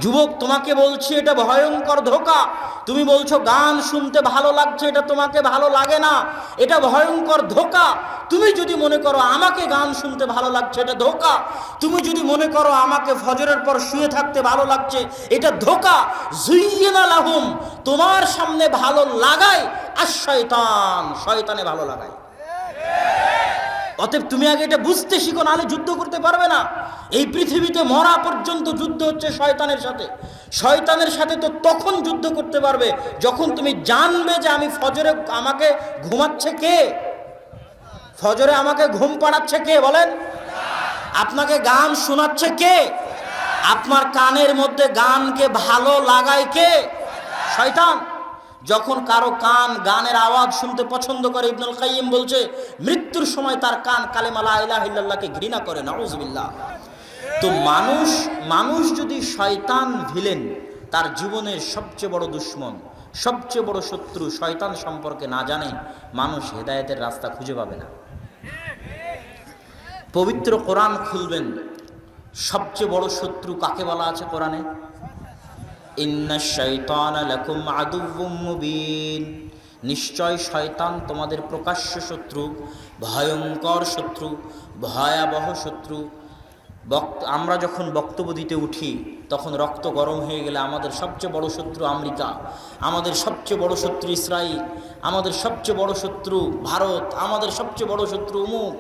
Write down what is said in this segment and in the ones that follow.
যুবক, তোমাকে বলছি এটা ভয়ঙ্কর ধোঁকা। তুমি বলছো গান শুনতে ভালো লাগছে, এটা তোমাকে ভালো লাগে না, এটা ভয়ঙ্কর ধোঁকা। তুমি যদি মনে করো আমাকে গান শুনতে ভালো লাগছে, এটা ধোঁকা। তুমি যদি মনে করো আমাকে ফজরের পর শুয়ে থাকতে ভালো লাগছে, এটা ধোঁকা। যুইয়িনা লাহুম, তোমার সামনে ভালো লাগায় আর শয়তান, শয়তানে ভালো লাগায়। অতএব তুমি আগে এটা বুঝতে শিখো, নাহলে যুদ্ধ করতে পারবে না। এই পৃথিবীতে মরা পর্যন্ত যুদ্ধ হচ্ছে শয়তানের সাথে। শয়তানের সাথে তো তখন যুদ্ধ করতে পারবে যখন তুমি জানবে যে আমি ফজরে আমাকে ঘুমাচ্ছে কে, ফজরে আমাকে ঘুম পাড়াচ্ছে কে বলেন, আপনাকে গান শোনাচ্ছে কে, আপনার কানের মধ্যে গানকে ভালো লাগায় কে, শয়তান। যখন কারো কান গানের আওয়াজ শুনতে পছন্দ করে, ইবনুল কাইয়িম বলছে মৃত্যুর সময় তার কান কালেমা লা ইলাহা ইল্লাল্লাহকে ঘৃণা করে, নাউযুবিল্লাহ। তো মানুষ যদি শয়তান ভিলেন, তার জীবনের সবচেয়ে বড় দুশ্মন, সবচেয়ে বড় শত্রু শয়তান সম্পর্কে না জানে, মানুষ হেদায়েতের রাস্তা খুঁজে পাবে না। পবিত্র কোরআন খুলবেন, সবচেয়ে বড় শত্রু কাকে বলা আছে কোরআনে? ইন্নাশ শাইতানা লাকুম আদুউম মুবিন, নিশ্চয় শয়তান তোমাদের প্রকাশ্য শত্রু, ভয়ঙ্কর শত্রু, ভয়াবহ শত্রু। আমরা যখন বক্তব্য দিতে উঠি তখন রক্ত গরম হয়ে গেলে আমাদের সবচেয়ে বড় শত্রু আমেরিকা, আমাদের সবচেয়ে বড় শত্রু ইসরায়েল, আমাদের সবচেয়ে বড় শত্রু ভারত, আমাদের সবচেয়ে বড় শত্রু অমুক।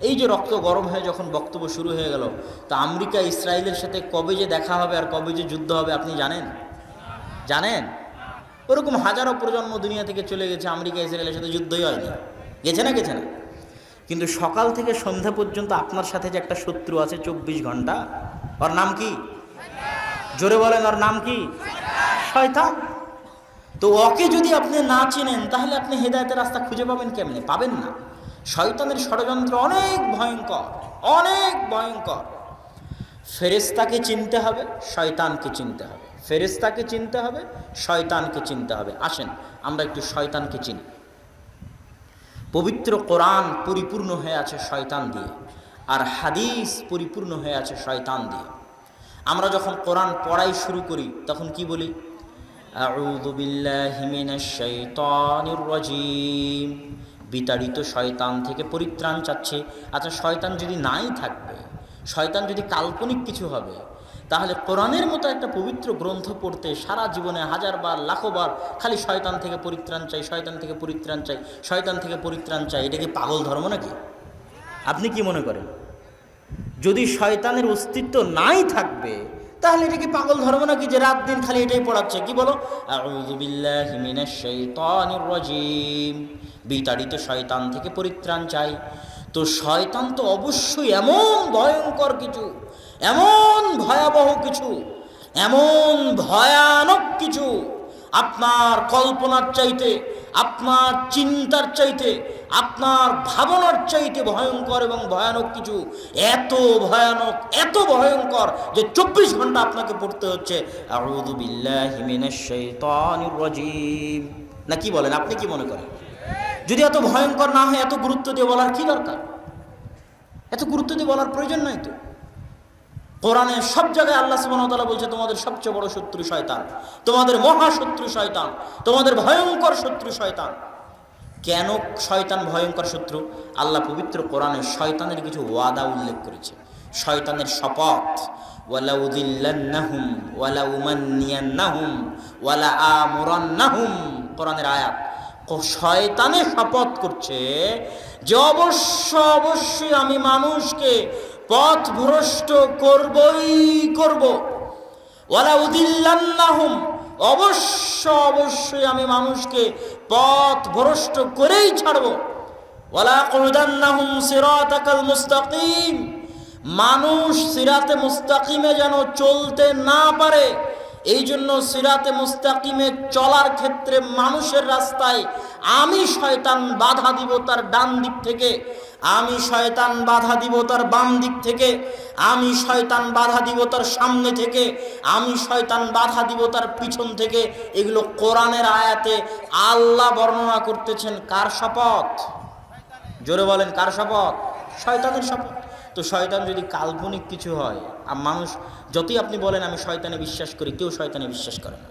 এই যে রক্ত গরম হয়ে যখন বক্তব্য শুরু হয়ে গেল, তা আমেরিকা ইসরায়েলের সাথে কবে যে দেখা হবে আর কবে যে যুদ্ধ হবে আপনি জানেন? জানেন? ওরকম হাজারো প্রজন্ম দুনিয়া থেকে চলে গেছে, আমেরিকা ইসরায়েলের সাথে যুদ্ধই হয়নি। গেছে না? গেছে না? কিন্তু সকাল থেকে সন্ধ্যা পর্যন্ত আপনার সাথে যে একটা শত্রু আছে 24 ঘন্টা, ওর নাম কি? জোরে বলেন, ওর নাম কি? শয়তান। তো ওকে যদি আপনি না চেনেন তাহলে আপনি হেদায়েতের রাস্তা খুঁজে পাবেন কেমনে? পাবেন না। শয়তানের ষড়যন্ত্র অনেক ভয়ঙ্কর, অনেক ভয়ঙ্কর। ফেরেশতাকে চিনতে হবে, শয়তানকে চিনতে হবে। ফেরেশতাকে চিনতে হবে, শয়তানকে চিনতে হবে। আসেন আমরা একটু শয়তানকে চিনি। পবিত্র কোরআন পরিপূর্ণ হয়ে আছে শয়তান দিয়ে, আর হাদিস পরিপূর্ণ হয়ে আছে শয়তান দিয়ে। আমরা যখন কোরআন পড়াই শুরু করি তখন কি বলি? আউযু বিল্লাহি মিনাশ শাইতানির রাজীম, বিতাড়িত শয়তান থেকে পরিত্রাণ চাচ্ছে। আচ্ছা, শয়তান যদি নাই থাকবে, শয়তান যদি কাল্পনিক কিছু হবে, তাহলে কোরআনের মতো একটা পবিত্র গ্রন্থ পড়তে সারা জীবনে হাজারবার লাখোবার খালি শয়তান থেকে পরিত্রাণ চাই, শয়তান থেকে পরিত্রাণ চাই, শয়তান থেকে পরিত্রাণ চাই, এটা কি পাগল ধর্ম নাকি? আপনি কি মনে করেন? যদি শয়তানের অস্তিত্ব নাই থাকবে তাহলে এটা কি পাগল ধর্ম নাকি যে রাত দিন খালি এটাই পড়াচ্ছে? কি বলো? আউযু বিল্লাহি মিনাশ শাইতানির রাজীম, বিতাড়িত শয়তান থেকে পরিত্রাণ চাই। তো শয়তান তো অবশ্যই এমন ভয়ঙ্কর কিছু, এমন ভয়াবহ কিছু, এমন ভয়ানক কিছু, আপনার কল্পনার চাইতে, আপনার চিন্তার চাইতে, আপনার ভাবনার চাইতে ভয়ঙ্কর এবং ভয়ানক কিছু। এত ভয়ানক, এত ভয়ঙ্কর যে 24 ঘন্টা আপনাকে পড়তে হচ্ছে আউযু বিল্লাহি মিনাশ শাইতানির রাজীম। না কি বলেন? আপনি কি মনে করেন? যদি এত ভয়ঙ্কর না হয় এত গুরুত্ব দিয়ে বলার কি দরকার? এত গুরুত্ব দিয়ে বলার প্রয়োজন নাই তো। কোরআনে সব জায়গায় আল্লাহ সুবহানাহু ওয়া তাআলা বলছে তোমাদের সবচেয়ে বড় শত্রু শয়তান, তোমাদের মহাশত্রু শয়তান, তোমাদের ভয়ঙ্কর শত্রু শয়তান। কেন শয়তান ভয়ঙ্কর শত্রু? আল্লাহ পবিত্র কোরআনে শয়তানের কিছু ওয়াদা উল্লেখ করেছে, শয়তানের শপথ। ওয়ালা উযিল্লান্নাহুম ওয়ালা উমান্নিয়ান্নাহুম ওয়ালা আমুরান্নাহুম, কোরআনের আয়াত। শয়তানে শপথ করছে যে অবশ্যই আমি মানুষকে পথভ্রষ্ট করবই করব। ওয়ালা উযিল্লান্নাহুম, অবশ্যই আমি মানুষকে পথভ্রষ্ট করেই ছাড়ব। ওয়ালা আকুদান্নাহুম সিরাতাকাল মুস্তাকিম, মানুষ সিরাতে মুস্তাকিমে যেন চলতে না পারে, এই জন্য সিরাতে মুস্তাকিমে চলার ক্ষেত্রে মানুষের রাস্তায় আমি শয়তান বাধা দিব তার ডান দিক থেকে, আমি শয়তান বাধা দিব তার বাম দিক থেকে, আমি শয়তান বাধা দিব তার সামনে থেকে, আমি শয়তান বাধা দিব তার পিছন থেকে। এগুলো কোরআনের আয়াতে আল্লাহ বর্ণনা করতেছেন। কার শপথ? জোরে বলেন, কার শপথ? শয়তানের শপথ। তো শয়তান যদি কাল্পনিক কিছু হয়, আর মানুষ যতই আপনি বলেন আমি শয়তানে বিশ্বাস করি, কেউ শয়তানে বিশ্বাস করে না।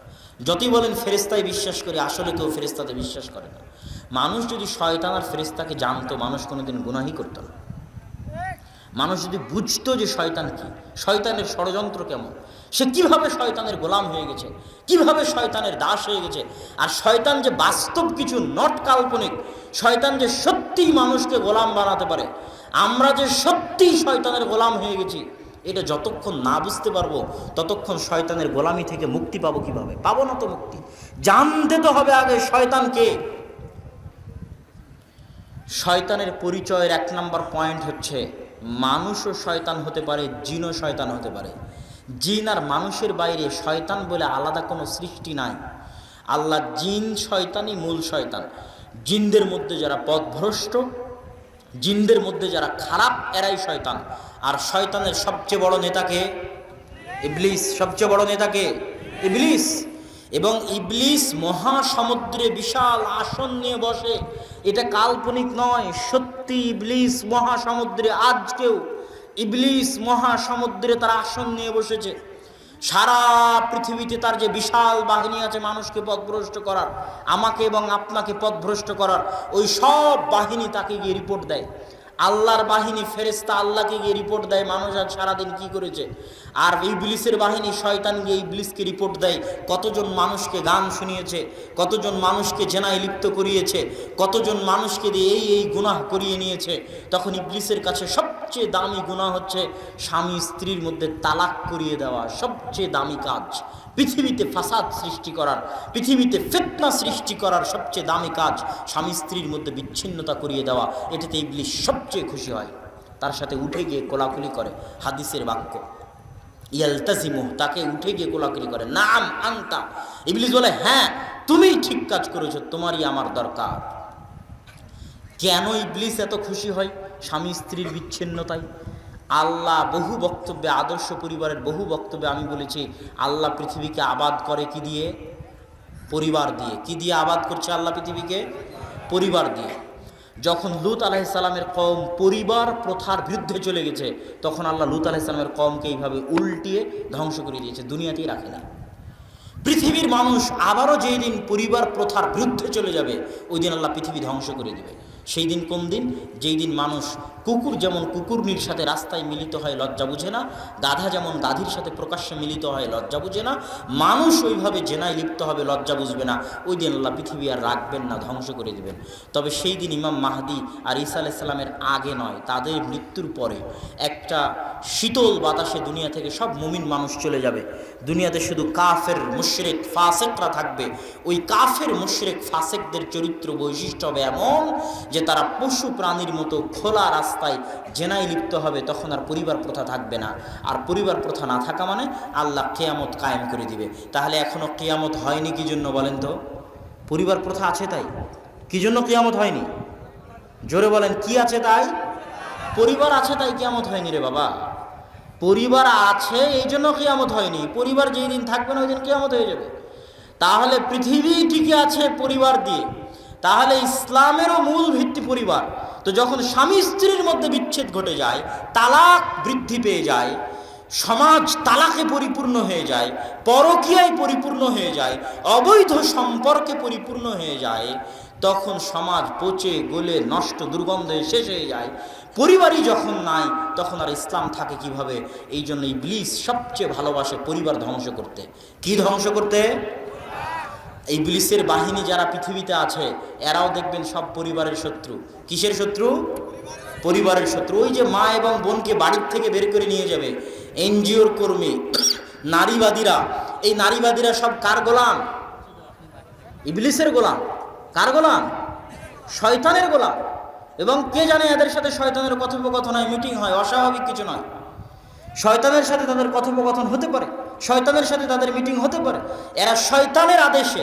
যতই বলেন ফেরেশতায় বিশ্বাস করি, আসলে কেউ ফেরেশতাতে বিশ্বাস করে না। মানুষ যদি শয়তান আর ফেরেশতাকে জানতো, মানুষ কোনোদিন গুনাহই করতো না। মানুষ যদি বুঝতো যে শয়তান কি, শয়তানের ষড়যন্ত্র কেমন, সে কিভাবে শয়তানের গোলাম হয়ে গেছে, কিভাবে শয়তানের দাস হয়ে গেছে, আর শয়তান যে বাস্তব কিছু, নট কাল্পনিক, শয়তান যে সত্যিই মানুষকে গোলাম বানাতে পারে, আমরা যে সত্যিই শয়তানের গোলাম হয়ে গেছি, এটা যতক্ষণ না বুঝতে পারবো ততক্ষণ শয়তানের গোলামি থেকে মুক্তি পাবো কিভাবে? পাবো না তো মুক্তি। জানতে তো হবে আগে শয়তান কে। শয়তানের পরিচয়ের 1 নম্বর পয়েন্ট হচ্ছে, মানুষও শয়তান হতে পারে, জিনও শয়তান হতে পারে। জিন আর মানুষের বাইরে শয়তান বলে আলাদা কোনো সৃষ্টি নাই। আল্লাহ জিন শয়তানই মূল শয়তান। জিনদের মধ্যে যারা পথভ্রষ্ট, জিনদের মধ্যে যারা খারাপ, এরাই শয়তান। আর শয়তানের সবচেয়ে বড় নেতাকে ইবলিস। সবচেয়ে বড় নেতাকে ইবলিস। এবং ইবলিস মহাসমুদ্রে বিশাল আসন নিয়ে বসে, এটা কাল্পনিক নয়, সত্যি ইবলিস মহাসমুদ্রে। আজকেও ইবলিস মহাসমুদ্রে তার আসন নিয়ে বসেছে। সারা পৃথিবীতে তার যে বিশাল বাহিনী আছে মানুষকে পথভ্রষ্ট করার, আমাকে এবং আপনাকে পথভ্রষ্ট করার, ওই সব বাহিনী তাকে গিয়ে রিপোর্ট দেয়। আল্লাহর বাহিনী ফেরেশতা আল্লাহকে গিয়ে রিপোর্ট দেয় মানুষ আজ সারাদিন কি করেছে। আর ইবলিসের বাহিনী শয়তান গিয়ে ইবলিসকে রিপোর্ট দেয় কতজন মানুষকে গান শুনিয়েছে, কতজন মানুষকে জেনায় লিপ্ত করিয়েছে, কতজন মানুষকে দিয়ে এই গুনাহ করিয়ে নিয়েছে। তখন ইবলিসের কাছে সবচেয়ে দামি গুনাহ হচ্ছে স্বামী স্ত্রীর মধ্যে তালাক করিয়ে দেওয়া। সবচেয়ে দামি কাজ পৃথিবীতে, ফাসাদ সৃষ্টি করার, পৃথিবীতে ফিতনা সৃষ্টি করার সবচেয়ে দামি কাজ স্বামী স্ত্রীর মধ্যে বিচ্ছিন্নতা করিয়ে দেওয়া। এটাতে ইবলিস সবচেয়ে খুশি হয়, তার সাথে উঠে গিয়ে কোলাকুলি করে। হাদিসের বাক্য, ইয়ালতাজিমু, তাকে উঠে গিয়ে কোলাকুলি করে। নাম আনতা, ইবলিস বলে হ্যাঁ তুমি ঠিক কাজ করেছো, তোমারই আমার দরকার। কেন ইবলিস এত খুশি হয় স্বামী স্ত্রীর বিচ্ছিন্নতায়? আল্লাহ বহু বক্তব্যে, আদর্শ পরিবারের বহু বক্তব্যে আমি বলেছি, আল্লাহ পৃথিবীকে আবাদ করে কি দিয়ে? পরিবার দিয়ে। কি দিয়ে আবাদ করছে আল্লাহ পৃথিবীকে? পরিবার দিয়ে। যখন লূত আলাইহিস সালামের কওম পরিবার প্রথার বিরুদ্ধে চলে গেছে, তখন আল্লাহ লূত আলাইহিস সালামের কওমকে এইভাবে উল্টিয়ে ধ্বংস করে দিয়েছে, দুনিয়াতেই রাখে না। পৃথিবীর মানুষ আবারও যেই দিন পরিবার প্রথার বিরুদ্ধে চলে যাবে, ওই দিন আল্লাহ পৃথিবী ধ্বংস করে দিবে। সেই দিন কোন দিন? যেই দিন মানুষ, কুকুর যেমন কুকুরনির সাথে রাস্তায় মিলিত হয় লজ্জা বুঝে না, গাধা যেমন গাধীর সাথে প্রকাশ্যে মিলিত হয় লজ্জা বুঝে না, মানুষ ওইভাবে জেনায় লিপ্ত হবে, লজ্জা বুঝবে না। ওই দিন আল্লাহ পৃথিবী আর রাখবেন না, ধ্বংস করে দিবেন। তবে সেই দিন ইমাম মাহদি আর ঈসা আলাইহিস সালামের আগে নয়, তাদের মৃত্যুর পরে একটা শীতল বাতাসে দুনিয়া থেকে সব মুমিন মানুষ চলে যাবে। দুনিয়াতে শুধু কাফের, মুশরিক, ফাসেকরা থাকবে। ওই কাফের, মুশরিক, ফাসেকদের চরিত্র বৈশিষ্ট্য হবে এমন যে তারা পশু প্রাণীর মতো খোলা রাস্তায় জেনায় লিপ্ত হবে। তখন আর পরিবার প্রথা থাকবে না। আর পরিবার প্রথা না থাকা মানে আল্লাহ কিয়ামত কায়েম করে দিবে। তাহলে এখনো কিয়ামত হয়নি কি জন্য বলেন তো? পরিবার প্রথা আছে তাই। কি জন্য কিয়ামত হয়নি? জোরে বলেন, কি আছে তাই? পরিবার আছে তাই কিয়ামত হয়নি রে বাবা। পরিবার আছে এই জন্য কিয়ামত হয়নি। পরিবার যেই দিন থাকবে না ওই দিন কিয়ামত হয়ে যাবে। তাহলে পৃথিবী টিকে আছে পরিবার দিয়ে। তাহলে ইসলামেরও মূল ভিত্তি পরিবার। তো যখন স্বামী স্ত্রীর মধ্যে বিচ্ছেদ ঘটে যায়, তালাক বৃদ্ধি পেয়ে যায়, সমাজ তালাকে পরিপূর্ণ হয়ে যায়, পরকীয়ায় পরিপূর্ণ হয়ে যায়, অবৈধ সম্পর্কে পরিপূর্ণ হয়ে যায়, তখন সমাজ পচে গলে নষ্ট দুর্গন্ধে শেষ হয়ে যায়। পরিবারই যখন নাই, তখন আর ইসলাম থাকে কিভাবে? এই জন্য ইবলিস সবচেয়ে ভালোবাসে পরিবার ধ্বংস করতে। কি ধ্বংস করতে? ইবলিসের বাহিনী যারা পৃথিবীতে আছে, এরাও দেখবেন সব পরিবারের শত্রু। কিসের শত্রু? পরিবারের শত্রু। ওই যে মা এবং বোনকে বাড়ির থেকে বের করে নিয়ে যাবে, এনজিওর কর্মী, নারীবাদীরা, এই নারীবাদীরা সব কার গোলাম? ইবলিসের গোলাম। কার গোলাম? শয়তানের গোলাম। এবং কে জানে এদের সাথে শয়তানের কথোপকথন হয়, মিটিং হয়, অস্বাভাবিক কিছু নয়। শয়তানের সাথে তাদের কথোপকথন হতে পারে, শয়তানের সাথে তাদের মিটিং হতে পারে। এরা শয়তানের আদেশে,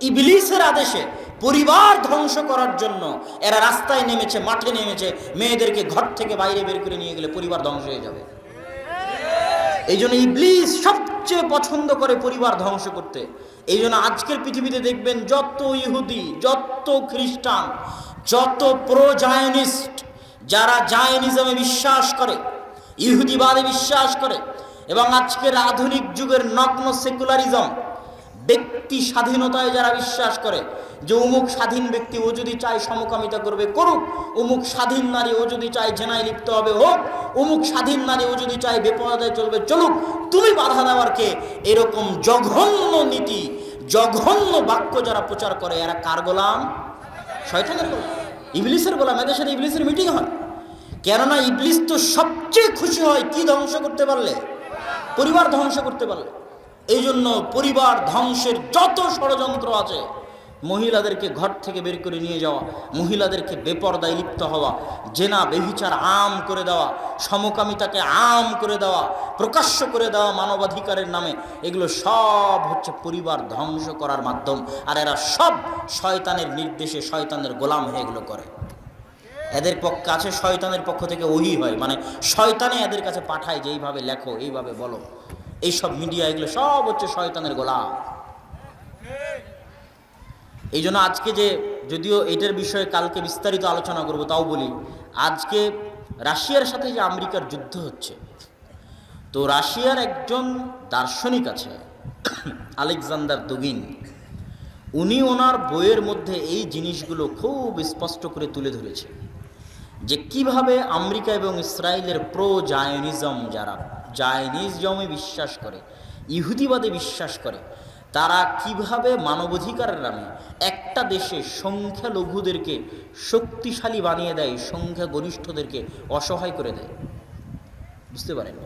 ইবলিসের আদেশে পরিবার ধ্বংস করার জন্য এরা রাস্তায় নেমেছে, মাঠে নেমেছে। মেয়েদেরকে ঘর থেকে বাইরে বের করে নিয়ে গেলে পরিবার ধ্বংস হয়ে যাবে। এই জন্য ইবলিস সবচেয়ে পছন্দ করে পরিবার ধ্বংস করতে। এই জন্য আজকের পৃথিবীতে দেখবেন যত ইহুদি, যত খ্রিস্টান, যত প্রো জায়নিস্ট, যারা জায়নিজমে বিশ্বাস করে, ইহুদিবাদে বিশ্বাস করে, এবং আজকের আধুনিক যুগের নগ্ন সেকুলারিজম, ব্যক্তি স্বাধীনতায় যারা বিশ্বাস করে যে অমুক স্বাধীন ব্যক্তি, ও যদি চায় সমকামিতা করবে করুক, অমুক স্বাধীন নারী ও যদি চায় জেনায় লিপ্ত হবে হোক, অমুক স্বাধীন নারী ও যদি চায় বেপরদায় চলবে চলুক, তুমি বাধা দেওয়ার কে? এরকম জঘন্য নীতি, জঘন্য বাক্য যারা প্রচার করে, এরা কার গোলাম? শয়তানের গোলাম, ইবলিসের গোলাম। এদের সাথে ইবলিসের মিটিং হয়। কেননা ইবলিস তো সবচেয়ে খুশি হয় কি ধ্বংস করতে পারলে? পরিবার ধ্বংস করতে পারলে। এই জন্য পরিবার ধ্বংসের যত ষড়যন্ত্র আছে, মহিলাদেরকে ঘর থেকে বের করে নিয়ে যাওয়া, মহিলাদেরকে বেপরদায় লিপ্ত হওয়া, জেনা বেভিচার আম করে দেওয়া, সমকামিতাকে আম করে দেওয়া, প্রকাশ্য করে দেওয়া মানবাধিকারের নামে, এগুলো সব হচ্ছে পরিবার ধ্বংস করার মাধ্যম। আর এরা সব শয়তানের নির্দেশে, শয়তানের গোলাম হয়ে এগুলো করে। এদের কাছে শয়তানের পক্ষ থেকে ওহী হয়, মানে শয়তানে এদের কাছে পাঠায় যে এইভাবে লেখো, এইভাবে বলো। এইসব মিডিয়া এগুলো সব হচ্ছে শয়তানের গোলাম। এই জন্য আজকে যে, যদিও এটার বিষয়ে কালকে বিস্তারিত আলোচনা করব, তাও বলি, আজকে রাশিয়ার সাথে যে আমেরিকার যুদ্ধ হচ্ছে, তো রাশিয়ার একজন দার্শনিক আছে আলেকজান্ডার দুগিন, উনি ওনার বইয়ের মধ্যে এই জিনিসগুলো খুব স্পষ্ট করে তুলে ধরেছে যে কিভাবে আমেরিকা এবং ইসরায়েলের প্রো জায়নিজম, যারা জায়নিজমে বিশ্বাস করে, ইহুদিবাদে বিশ্বাস করে, তারা কিভাবে মানবাধিকারের নামে একটা দেশে সংখ্যালঘুদেরকে শক্তিশালী বানিয়ে দেয়, সংখ্যাগরিষ্ঠদেরকে অসহায় করে দেয়। বুঝতে পারেন?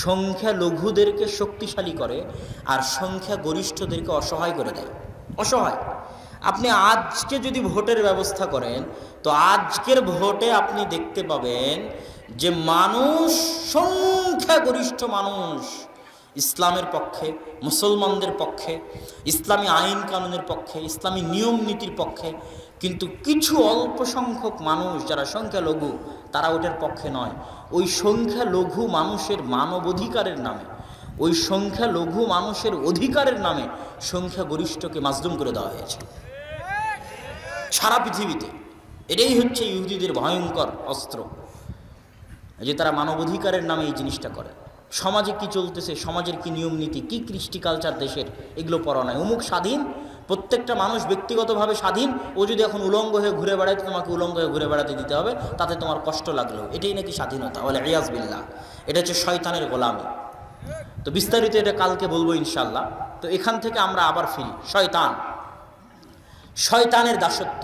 সংখ্যালঘুদেরকে শক্তিশালী করে আর সংখ্যাগরিষ্ঠদেরকে অসহায় করে দেয়। অসহায়। আপনি আজকে যদি ভোটের ব্যবস্থা করেন, তো আজকের ভোটে আপনি দেখতে পাবেন যে মানুষ, সংখ্যাগরিষ্ঠ মানুষ ইসলামের পক্ষে, মুসলমানদের পক্ষে, ইসলামী আইন কানুনের পক্ষে, ইসলামী নিয়ম নীতির পক্ষে, কিন্তু কিছু অল্প সংখ্যক মানুষ যারা সংখ্যালঘু, তারা ওটার পক্ষে নয়। ওই সংখ্যালঘু মানুষের মানবাধিকারের নামে, ওই সংখ্যালঘু মানুষের অধিকারের নামে সংখ্যাগরিষ্ঠকে মাজলুম করে দেওয়া হয়েছে সারা পৃথিবীতে। এটাই হচ্ছে ইহুদিদের ভয়ঙ্কর অস্ত্র, যে তারা মানবাধিকারের নামে এই জিনিসটা করে। সমাজে কি চলতেছে, সমাজের কি নিয়ম নীতি, কি কৃষ্টি কালচার দেশের, এগুলো পড়া নয়। অমুক স্বাধীন, প্রত্যেকটা মানুষ ব্যক্তিগতভাবে স্বাধীন, ও যদি এখন উলঙ্গ হয়ে ঘুরে বেড়ায়, তোমাকে উলঙ্গ হয়ে ঘুরে বেড়াতে দিতে হবে, তাতে তোমার কষ্ট লাগলো, এটাই নাকি স্বাধীনতা? বলে রিয়াজ বিল্লাহ, এটা হচ্ছে শয়তানের গোলামি। তো বিস্তারিত এটা কালকে বলবো ইনশাল্লাহ। তো এখান থেকে আমরা আবার ফিরি। শয়তান, শয়তানের দাসত্ব।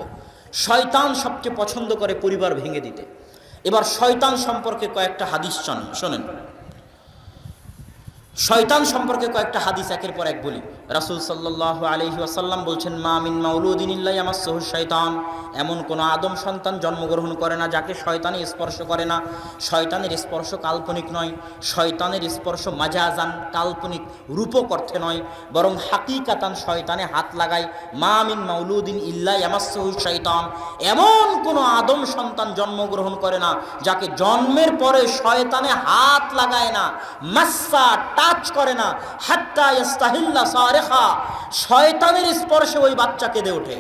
শয়তান সবচেয়ে পছন্দ করে পরিবার ভেঙে দিতে। এবার শয়তান সম্পর্কে কয়েকটা হাদিস শোনেন। শয়তান সম্পর্কে কয়েকটা হাদিস একের পর এক বলি। রাসূল সাল্লাল্লাহু আলাইহি ওয়াসাল্লাম বলছেন, মা মিন মাউলুদিন ইল্লা ইয়ামাসসুহু শাইতান, এমন কোন আদম সন্তান জন্মগ্রহণ করে না যাকে শয়তানে স্পর্শ করে না। শয়তানের স্পর্শ কাল্পনিক নয়, শয়তানের স্পর্শ মাজাজান, কাল্পনিক রূপক অর্থে নয়, বরং হাকিকাতান শয়তানে হাত লাগায়। মা মিন মাউলুদিন ইল্লা ইয়ামাসসুহু শাইতান, এমন কোন আদম সন্তান জন্মগ্রহণ করে না যাকে জন্মের পরে শয়তানে হাত লাগায় না, মাসসা টাচ করে না, হাত্তা ইস্তাহিল্লা সারিখা, শয়তানের স্পর্শে ওই বাচ্চা কেঁদে ওঠে।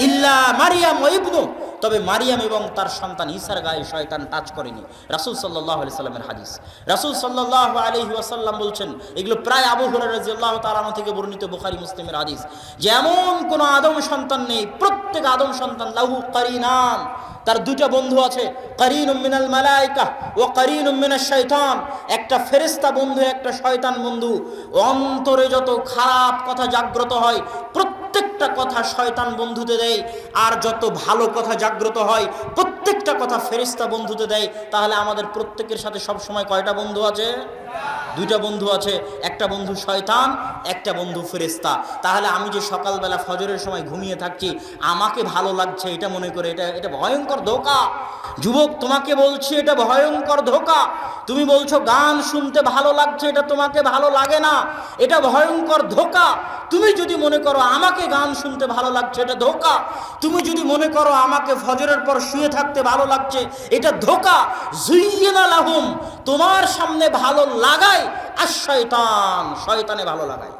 ইল্লা মারিয়াম ওয়া ইবনু, তবে মারিয়াম এবং তার সন্তান ঈসার গায়ে শয়তান টাচ করেনি। রাসূল সাল্লাল্লাহু আলাইহি সাল্লামের হাদিস। রাসূল সাল্লাল্লাহু আলাইহি ওয়াসাল্লাম বলছেন, এগুলো প্রায় আবু হুরায়রা রাদিয়াল্লাহু তাআলা আনহু থেকে বর্ণিত, বুখারী মুসলিমের হাদিস, যে এমন কোন আদম সন্তান নেই, প্রত্যেক আদম সন্তান লাহু কারিনান, তার দুইটা বন্ধু আছে, কারিনুম মিনাল মালায়েকা ওয়া কারিনুম মিনাশ শাইতান, একটা ফেরেশতা বন্ধু, একটা শয়তান বন্ধু। অন্তরে যত খারাপ কথা জাগ্রত হয়, প্রত্যেকটা কথা শয়তান বন্ধুতে দেয়, আর যত ভালো কথা জাগ্রত হয়, প্রত্যেকটা কথা ফেরেশতা বন্ধুতে দেয়। তাহলে আমাদের প্রত্যেকের সাথে সব সময় কয়টা বন্ধু আছে? দুইটা বন্ধু আছে, একটা বন্ধু শয়তান, একটা বন্ধু ফেরেশতা। তাহলে আমি যে সকালবেলা ফজরের সময় ঘুমিয়ে থাকছি, আমাকে ভালো লাগছে এটা মনে করে, এটা ভয়ঙ্কর ধোঁকা। যুবক, তোমাকে বলছি, এটা ভয়ঙ্কর ধোঁকা। তুমি বলছো গান শুনতে ভালো লাগছে, এটা তোমাকে ভালো লাগে না, এটা ভয়ঙ্কর ধোঁকা। তুমি যদি মনে করো আমাকে গান শুনতে ভালো লাগছে, এটা ধোঁকা। তুমি যদি মনে করো আমাকে ফজরের পর শুয়ে থাকতে ভালো লাগছে, এটা ধোঁকা। যুইয়িনা লাহুম, তোমার সামনে ভালো লাগায় আর শয়তান, শয়তানে ভালো লাগায়।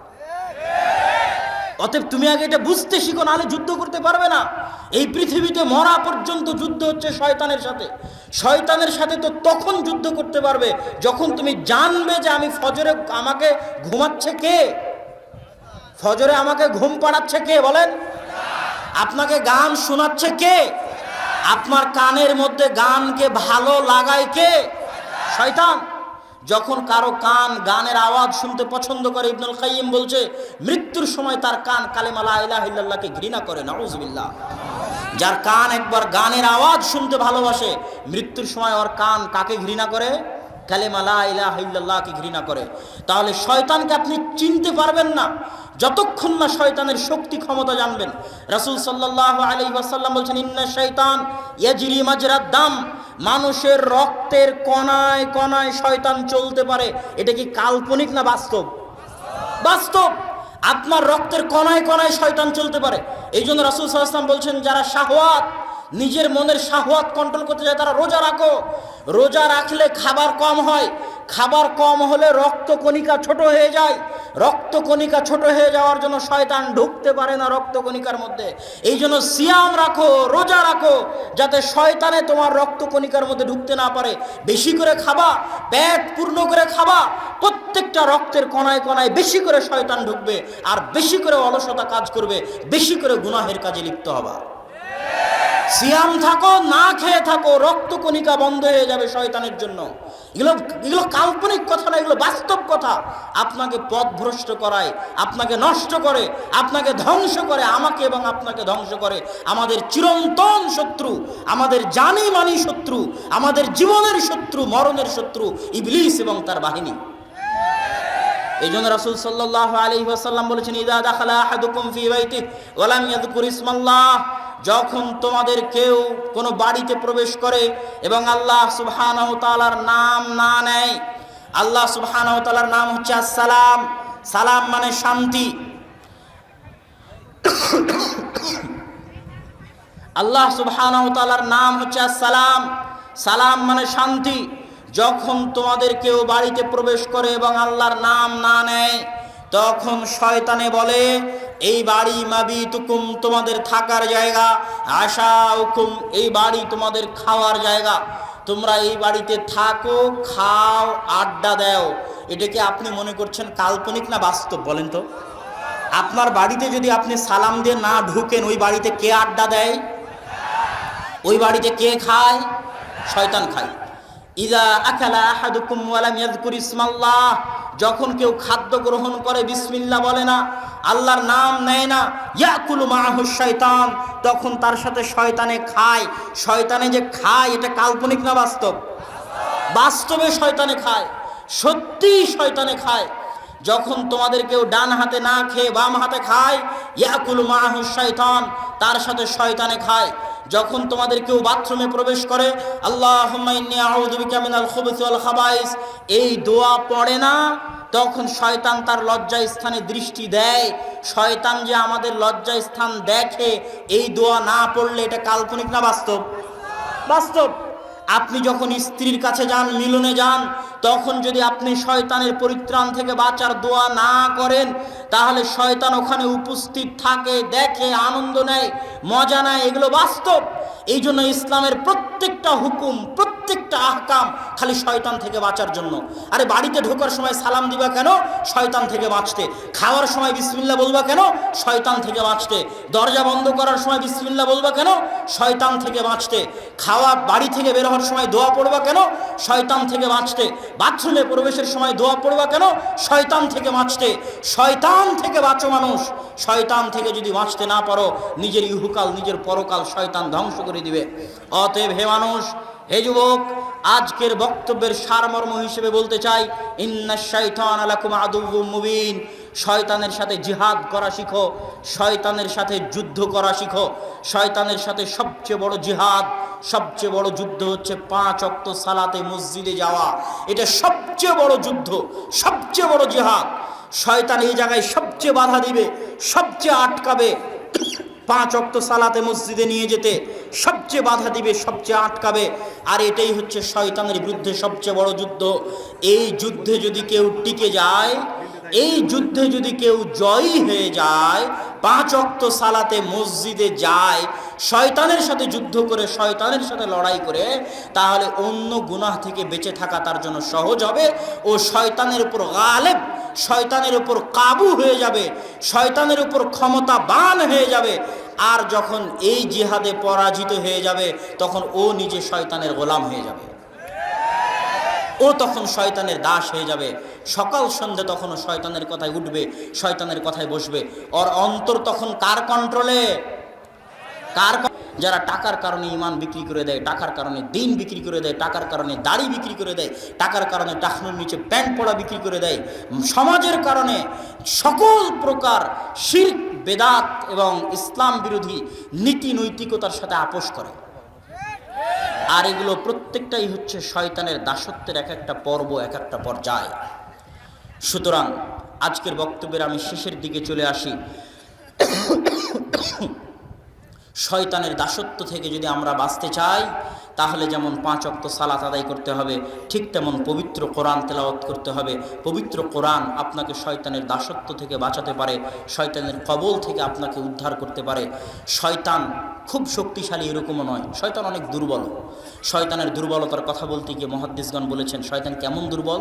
অতএব তুমি আগে এটা বুঝতে শিখো, নাহলে যুদ্ধ করতে পারবে না। এই পৃথিবীতে মরা পর্যন্ত যুদ্ধ হচ্ছে শয়তানের সাথে। শয়তানের সাথে তো তখন যুদ্ধ করতে পারবে যখন তুমি জানবে যে আমি ফজরে আমাকে ঘুমাচ্ছে কে, ফজরে আমাকে ঘুম পাড়াচ্ছে কে বলেন, আপনাকে গান শোনাচ্ছে কে, আপনার কানের মধ্যে গানকে ভালো লাগায় কে, শয়তান। যখন কারো কান গানের আওয়াজ শুনতে পছন্দ করে, ইবনুল কাইয়িম বলছে মৃত্যুর সময় তার কান কালেমা লা ইলাহা ইল্লাল্লাহকে ঘৃণা করে, নাউযুবিল্লাহ। যার কান একবার গানের আওয়াজ শুনতে ভালোবাসে, মৃত্যুর সময় ওর কান কাকে ঘৃণা করে, কালেমা লা ইলাহা ইল্লাল্লাহকে ঘৃণা করে। তাহলে শয়তানকে আপনি চিনতে পারবেন না যতক্ষণ না শয়তানের শক্তি ক্ষমতা জানবেন। রাসূল সাল্লাল্লাহু আলাইহি ওয়াসাল্লাম বলছেন ইন্না শাইতান ইয়াজরি মাজরাদ দাম, মানুষের রক্তের কণায় কণায় শয়তান চলতে পারে। এটা কি কাল্পনিক না বাস্তব? বাস্তব। আপনার রক্তের কণায় কণায় শয়তান চলতে পারে। এই জন্য রাসূল সাল্লাল্লাহু আলাইহি ওয়াসাল্লাম বলছেন যারা শাহওয়াত, নিজের মনের শাহওয়াত কন্ট্রোল করতে যায় তারা রোজা রাখো। রোজা রাখলে খাবার কম হয়, খাবার কম হলে রক্তকণিকা ছোট হয়ে যায়, রক্তকণিকা ছোট হয়ে যাওয়ার জন্য শয়তান ঢুকতে পারে না রক্তকণিকার মধ্যে। এই জন্য সিয়াম রাখো, রোজা রাখো, যাতে শয়তানে তোমার রক্তকণিকার মধ্যে ঢুকতে না পারে। বেশি করে খাবা, পেট পূর্ণ করে খাবা, প্রত্যেকটা রক্তের কণায় কণায় বেশি করে শয়তান ঢুকবে, আর বেশি করে অলসতা কাজ করবে, বেশি করে গুনাহের কাজে লিপ্ত হবা। সিয়াম থাকো, না খেয়ে থাকো, রক্তকণিকা বন্ধ হয়ে যাবে শয়তানের জন্য। এগুলো কাল্পনিক কথা না, এগুলো বাস্তব কথা। আপনাকে পথভ্রষ্ট করায়, আপনাকে নষ্ট করে, আপনাকে ধ্বংস করে, আমাকে এবং আপনাকে ধ্বংস করে আমাদের চিরন্তন শত্রু, আমাদের জানি মানি শত্রু, আমাদের জীবনের শত্রু, মরণের শত্রু ইবলিস এবং তার বাহিনী। এই জন্য রাসূল সাল্লাল্লাহু আলাইহি ওয়াসাল্লাম বলেছেন ইযা দাখালা আহাদুকুম ফি বাইতিহি ওয়া লাম ইয়াযকুর ইসমাল্লাহ, যখন তোমাদের কেউ কোনো বাড়িতে প্রবেশ করে এবং আল্লাহ সুবহানাহু ওয়া তাআলার নাম না নেয়। আল্লাহ সুবহানাহু ওয়া তাআলার নাম হচ্ছে আসসালাম। সালাম মানে শান্তি। আল্লাহ সুবহানাহু ওয়া তাআলার নাম হচ্ছে আসসালাম, সালাম মানে শান্তি। যখন তোমাদের কেউ বাড়িতে প্রবেশ করে এবং আল্লাহর নাম না নেয়, তখন শয়তানে বলে এই বাড়ি মাবিতুকুম, তোমাদের থাকার জায়গা, আশাউকুম, এই বাড়ি তোমাদের খাওয়ার জায়গা, তোমরা এই বাড়িতে থাকো, খাও, আড্ডা দাও। এটাকে আপনি মনে করছেন কাল্পনিক না বাস্তব বলেন তো? আপনার বাড়িতে যদি আপনি সালাম দিয়ে না ঢুকেন, ওই বাড়িতে কে আড্ডা দেয়? ওই বাড়িতে কে খায়? শয়তান খায়। ইযা আকালা আহাদুকুম ওয়া লাম ইয়াযকুর ইসমাল্লাহ, যখন কেউ খাদ্য গ্রহণ করে বিসমিল্লাহ বলে না, আল্লাহর নাম নেয় না, ইয়াকুলু মাআহু শাইতান, তখন তার সাথে শয়তানে খায়। শয়তানে যে খায় এটা কাল্পনিক না বাস্তব? বাস্তবে শয়তানে খায়, সত্যি শয়তানে খায়। যখন তোমাদের কেউ ডান হাতে না খেয়ে বাম হাতে খায়, ইয়াকুলু মাআহু শাইতান, তার সাথে শয়তানে খায়। যখন তোমাদের কেউ বাথরুমে প্রবেশ করে, আল্লাহুম্মা ইন্নী আউযু বিকা মিনাল খুবুসি ওয়াল খাবাইস, এই দোয়া পড়ে না, তখন শয়তান তার লজ্জা স্থানে দৃষ্টি দেয়। শয়তান যে আমাদের লজ্জা স্থান দেখে, এই দোয়া না পড়লে এটা কাল্পনিক না বাস্তব? বাস্তব। আপনি যখন স্ত্রীর কাছে যান, মিলনে যান, তখন যদি আপনি শয়তানের পরিত্রাণ থেকে বাঁচার দোয়া না করেন, তাহলে শয়তান ওখানে উপস্থিত থাকে, দেখে, আনন্দ নেয়, মজা নেয়। এগুলো বাস্তব। এই জন্য ইসলামের প্রত্যেকটা হুকুম, প্রত্যেকটা আহকাম খালি শয়তান থেকে বাঁচার জন্য। আরে বাড়িতে ঢোকার সময় সালাম দিবা কেন? শয়তান থেকে বাঁচতে। খাওয়ার সময় বিসমিল্লাহ বলবা কেন? শয়তান থেকে বাঁচতে। দরজা বন্ধ করার সময় বিসমিল্লাহ বলবা কেন? শয়তান থেকে বাঁচতে। খাওয়া বাড়ি থেকে বের হওয়ার সময় দোয়া পড়বা কেন? শয়তান থেকে বাঁচতে। বাথরুমে প্রবেশের সময় দোয়া পড়বা কেন? শয়তান থেকে বাঁচতে। শয়তান থেকে বাঁচো মানুষ। শয়তান থেকে যদি বাঁচতে না পারো, নিজের ইহকাল নিজের পরকাল শয়তান ধ্বংস করে দিবে। অতএব হে মানুষ, হে যুবক, আজকের বক্তব্যের সারমর্ম হিসেবে বলতে চাই, ইন্নাশ শাইতানা লাকুম আদুউম মুবিন, শয়তানের সাথে জিহাদ করা শিখো, শয়তানের সাথে যুদ্ধ করা শিখো। শয়তানের সাথে সবচেয়ে বড় জিহাদ, সবচেয়ে বড় যুদ্ধ হচ্ছে 5 ওয়াক্ত সালাতে মসজিদে যাওয়া। এটা সবচেয়ে বড় যুদ্ধ, সবচেয়ে বড় জিহাদ। শয়তান এই জায়গায় সবচেয়ে বাধা দিবে, সবচেয়ে আটকাবে। 5 ওয়াক্ত সালাতে মসজিদে নিয়ে যেতে সবচেয়ে বাধা দিবে, সবচেয়ে আটকাবে। আর এটাই হচ্ছে শয়তানের বিরুদ্ধে সবচেয়ে বড় যুদ্ধ। এই যুদ্ধে যদি কেউ টিকে যায়, এই যুদ্ধে যদি কেউ জয়ী হয়ে যায়, 5 ওয়াক্ত সালাতে মসজিদে যায়, শয়তানের সাথে যুদ্ধ করে, শয়তানের সাথে লড়াই করে, তাহলে অন্য গুনাহ থেকে বেঁচে থাকা তার জন্য সহজ হবে। ও শয়তানের উপর গালেব, শয়তানের উপর কাবু হয়ে যাবে, শয়তানের উপর ক্ষমতাবান হয়ে যাবে। আর যখন এই জিহাদে পরাজিত হয়ে যাবে, তখন ও নিজে শয়তানের গোলাম হয়ে যাবে, ও তখন শয়তানের দাস হয়ে যাবে। সকাল সন্ধ্যে তখন ও শয়তানের কথায় উঠবে, শয়তানের কথায় বসবে। ওর অন্তর তখন কার কন্ট্রোলে? যারা টাকার কারণে ইমান বিক্রি করে দেয়, টাকার কারণে দিন বিক্রি করে দেয়, টাকার কারণে দাড়ি বিক্রি করে দেয়, টাকার কারণে টাকনুর নিচে প্যান্ট পরা বিক্রি করে দেয়, সমাজের কারণে সকল প্রকার শিরক, বেদাত এবং ইসলাম বিরোধী নীতি নৈতিকতার সাথে আপোষ করে। আর এগুলো প্রত্যেকটাই হচ্ছে শয়তানের দাসত্বের এক একটা পর্ব, এক একটা পর্যায়। সুতরাং আজকের বক্তব্যের আমি শেষের দিকে চলে আসি। শয়তানের দাসত্ব থেকে যদি আমরা বাঁচতে চাই, তাহলে যেমন 5 ওয়াক্ত সালাত আদায় করতে হবে, ঠিক তেমন পবিত্র কোরআন তেলাওয়াত করতে হবে। পবিত্র কোরআন আপনাকে শয়তানের দাসত্ব থেকে বাঁচাতে পারে, শয়তানের কবল থেকে আপনাকে উদ্ধার করতে পারে। শয়তান খুব শক্তিশালী এরকমও নয়, শয়তান অনেক দুর্বল। শয়তানের দুর্বলতার কথা বলতে গিয়ে মুহাদ্দিসগণ বলেছেন, শয়তান কেমন দুর্বল?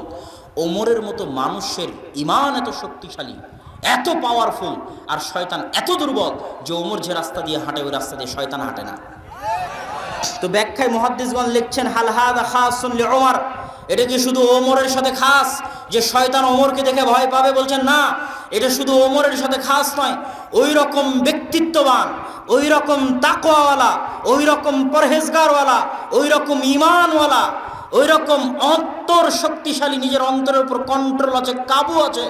ওমরের মতো মানুষের ঈমান এত শক্তিশালী, এত পাওয়ারফুল, আর শয়তান এত দুর্বল যে ওমর যে রাস্তা দিয়ে হাঁটে ওই রাস্তা দিয়ে শয়তান হাঁটে না। তো ব্যাখ্যায় মুহাদ্দিসগণ লিখছেন, হাল হাদা খাসুন লিউমর, এটা কি শুধু ওমরের সাথে খাস যে শয়তান ওমরকে দেখে ভয় পাবে? বলছেন না, এটা শুধু ওমরের সাথে খাস নয়। ওই রকম ব্যক্তিত্ববান, ওই রকম তাকওয়াওয়ালা, ওই রকম পরহেজগারওয়ালা, ওই রকম ঈমানওয়ালা, ওই রকম অন্তর শক্তিশালী, নিজের অন্তরের উপর কন্ট্রোল আছে, কাবু আছে,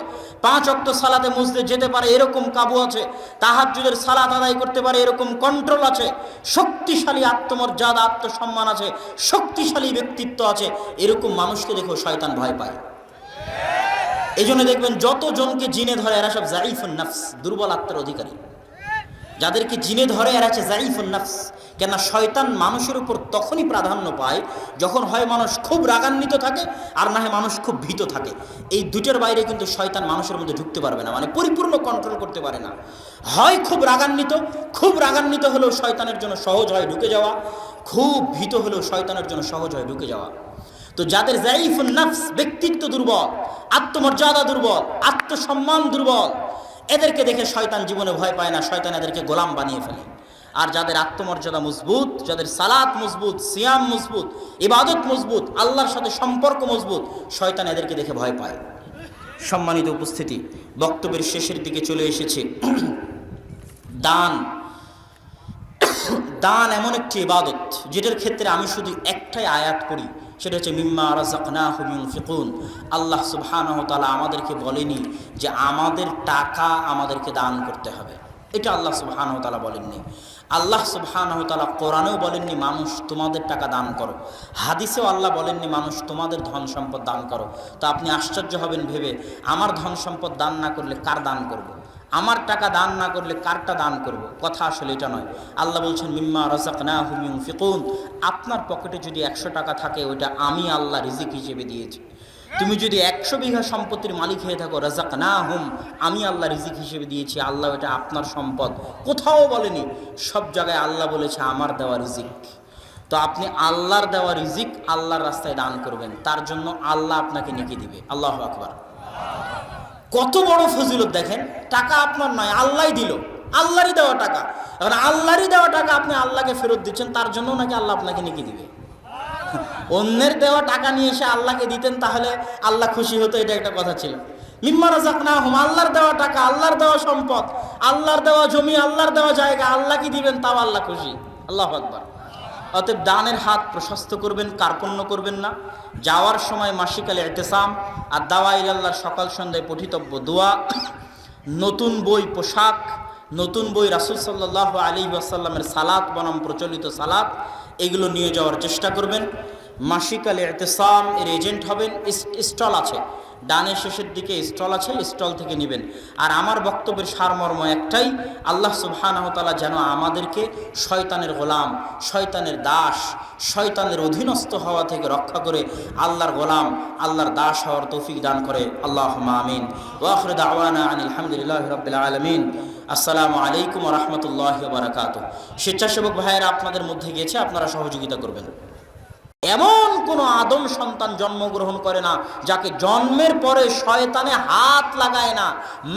5 ওয়াক্ত সালাতে মসজিদে যেতে পারে এরকম কাবু আছে, তাহাজ্জুদের সালাত আদায় করতে পারে এরকম কন্ট্রোল আছে, শক্তিশালী আত্মমর্যাদা, আত্মসম্মান আছে, শক্তিশালী ব্যক্তিত্ব আছে, এরকম মানুষকে দেখো শয়তান ভয় পায়। এই জন্য দেখবেন যতজনকে জিনে ধরে এরা সব জাইফুন নফস, দুর্বল আত্মার অধিকারী। যাদেরকে জিনে ধরে এরা হচ্ছে জাইফুন নফস। কেন? শয়তান মানুষের উপর তখনই প্রাধান্য পায় যখন হয় মানুষ খুব রাগান্বিত থাকে, আর না হয় মানুষ খুব ভীত থাকে। এই দুটোর বাইরে কিন্তু শয়তান মানুষের মধ্যে ঢুকতে পারবে না, মানে পরিপূর্ণ কন্ট্রোল করতে পারে না। হয় খুব রাগান্বিত হলেও শয়তানের জন্য সহজ হয় ঢুকে যাওয়া, খুব ভীত হলেও শয়তানের জন্য সহজ হয় ঢুকে যাওয়া। তো যাদের জাইফুন নফস, ব্যক্তিত্ব দুর্বল, আত্মমর্যাদা দুর্বল, আত্মসম্মান দুর্বল, এদেরকে দেখে শয়তান জীবনে ভয় পায় না, শয়তান এদেরকে গোলাম বানিয়ে ফেলে। আর যাদের আত্মমর্যাদা মজবুত, যাদের সালাত মজবুত, সিয়াম মজবুত, ইবাদত মজবুত, আল্লাহর সাথে সম্পর্ক মজবুত, শয়তান এদেরকে দেখে ভয় পায়। সম্মানিত উপস্থিতি, বক্তব্যের শেষের দিকে চলে এসেছে। দান এমন একটি ইবাদত যেটার ক্ষেত্রে আমি শুধু একটাই আয়াত পড়ি, সেটা হচ্ছে মিম্মা রাযাকনাহুম ইউনফিকুন। আল্লাহ সুবহানাহু ওয়া তাআলা আমাদেরকে বলেনি যে আমাদের টাকা আমাদেরকে দান করতে হবে, এটা আল্লাহ সুবহানাহু ওয়া তাআলা বলেননি। আল্লাহ সুবহানাহু ওয়া তাআলা কোরআনেও বলেননি মানুষ তোমাদের টাকা দান করো, হাদিসেও আল্লাহ বলেননি মানুষ তোমাদের ধন সম্পদ দান করো। তো আপনি আশ্চর্য হবেন ভেবে, আমার ধন সম্পদ দান না করলে কার দান করব? আমার টাকা দান না করলে কারটা দান করব? কথা আসলে এটা নয়। আল্লাহ বলছেন মিম্মা রাযাকনাহুম ইউনফিকুন, আপনার পকেটে যদি 100 টাকা থাকে ওইটা আমি আল্লাহ রিজিক হিসেবে দিয়েছি। তুমি যদি 100 বিঘা সম্পত্তির মালিক হয়ে থাকো, রাযাকনাহুম, আমি আল্লাহ রিজিক হিসেবে দিয়েছি, আল্লাহ এটা আপনার সম্পদ। কোথাও বলেনি, সব জায়গায় আল্লাহ বলেছে আমার দেওয়া রিজিক। তো আপনি আল্লাহর দেওয়া রিজিক আল্লাহর রাস্তায় দান করবেন, তার জন্য আল্লাহ আপনাকে নেকি দিবে। আল্লাহু আকবার। কত বড় ফজিলত দেখেন, টাকা আপনার নয়, আল্লাহই দিল, আল্লাহরই দেওয়া টাকা। এখন আল্লাহরই দেওয়া টাকা আপনি আল্লাহকে ফেরত দিচ্ছেন, তার জন্য নাকি আল্লাহ আপনাকে নেকি দিবে? অন্যের দেওয়া টাকা নিয়ে এসে আল্লাহকে দিতেন, তাহলে আল্লাহ খুশি হতো, এটা একটা কথা ছিল। মিম্মা রাযাকনাহুম, আল্লাহর দেওয়া টাকা, আল্লাহর দেওয়া সম্পদ, আল্লাহর দেওয়া জমি, আল্লাহর দেওয়া জায়গা, আল্লাহ কি দিবেন তাও আল্লাহ খুশি। আল্লাহু আকবার। অতএব দানের হাত প্রশস্ত করবেন, কার্পণ্য করবেন না। যাওয়ার সময় মাসিকাল ইতিসাম আর দাওয়া ইলাল্লাহর সকাল সন্ধ্যায় পঠিতব্য দোয়া, নতুন বই, পোশাক, নতুন বই, রাসূল সাল্লাল্লাহু আলাইহি ওয়াসাল্লামের সালাত বনাম প্রচলিত সালাত, এগুলো নিয়ে যাওয়ার চেষ্টা করবেন। মাসিক আল ইতিসাম এর এজেন্ট হবেন। স্টল আছে, ডানের শেষের দিকে স্টল আছে, স্টল থেকে নেবেন। আর আমার বক্তব্যের সারমর্ম একটাই, আল্লাহ সুবহানাহু ওয়া তাআলা যেন আমাদেরকে শয়তানের গোলাম, শয়তানের দাস, শয়তানের অধীনস্থ হওয়া থেকে রক্ষা করে আল্লাহর গোলাম, আল্লাহর দাস হওয়ার তৌফিক দান করে। আল্লাহুম্মা আমিন। ওয়া আখিরু দাওয়ানা আনিল হামদুলিল্লাহি রাব্বিল আলামিন। আসসালামু আলাইকুম ওয়া রাহমাতুল্লাহি ওয়া বারাকাতুহু। স্বেচ্ছাসেবক ভাইয়েরা আপনাদের মধ্যে গিয়েছে, আপনারা সহযোগিতা করবেন। এমন কোন আদম সন্তান জন্মগ্রহণ করে না যাকে জন্মের পরে শয়তানে হাত লাগায় না,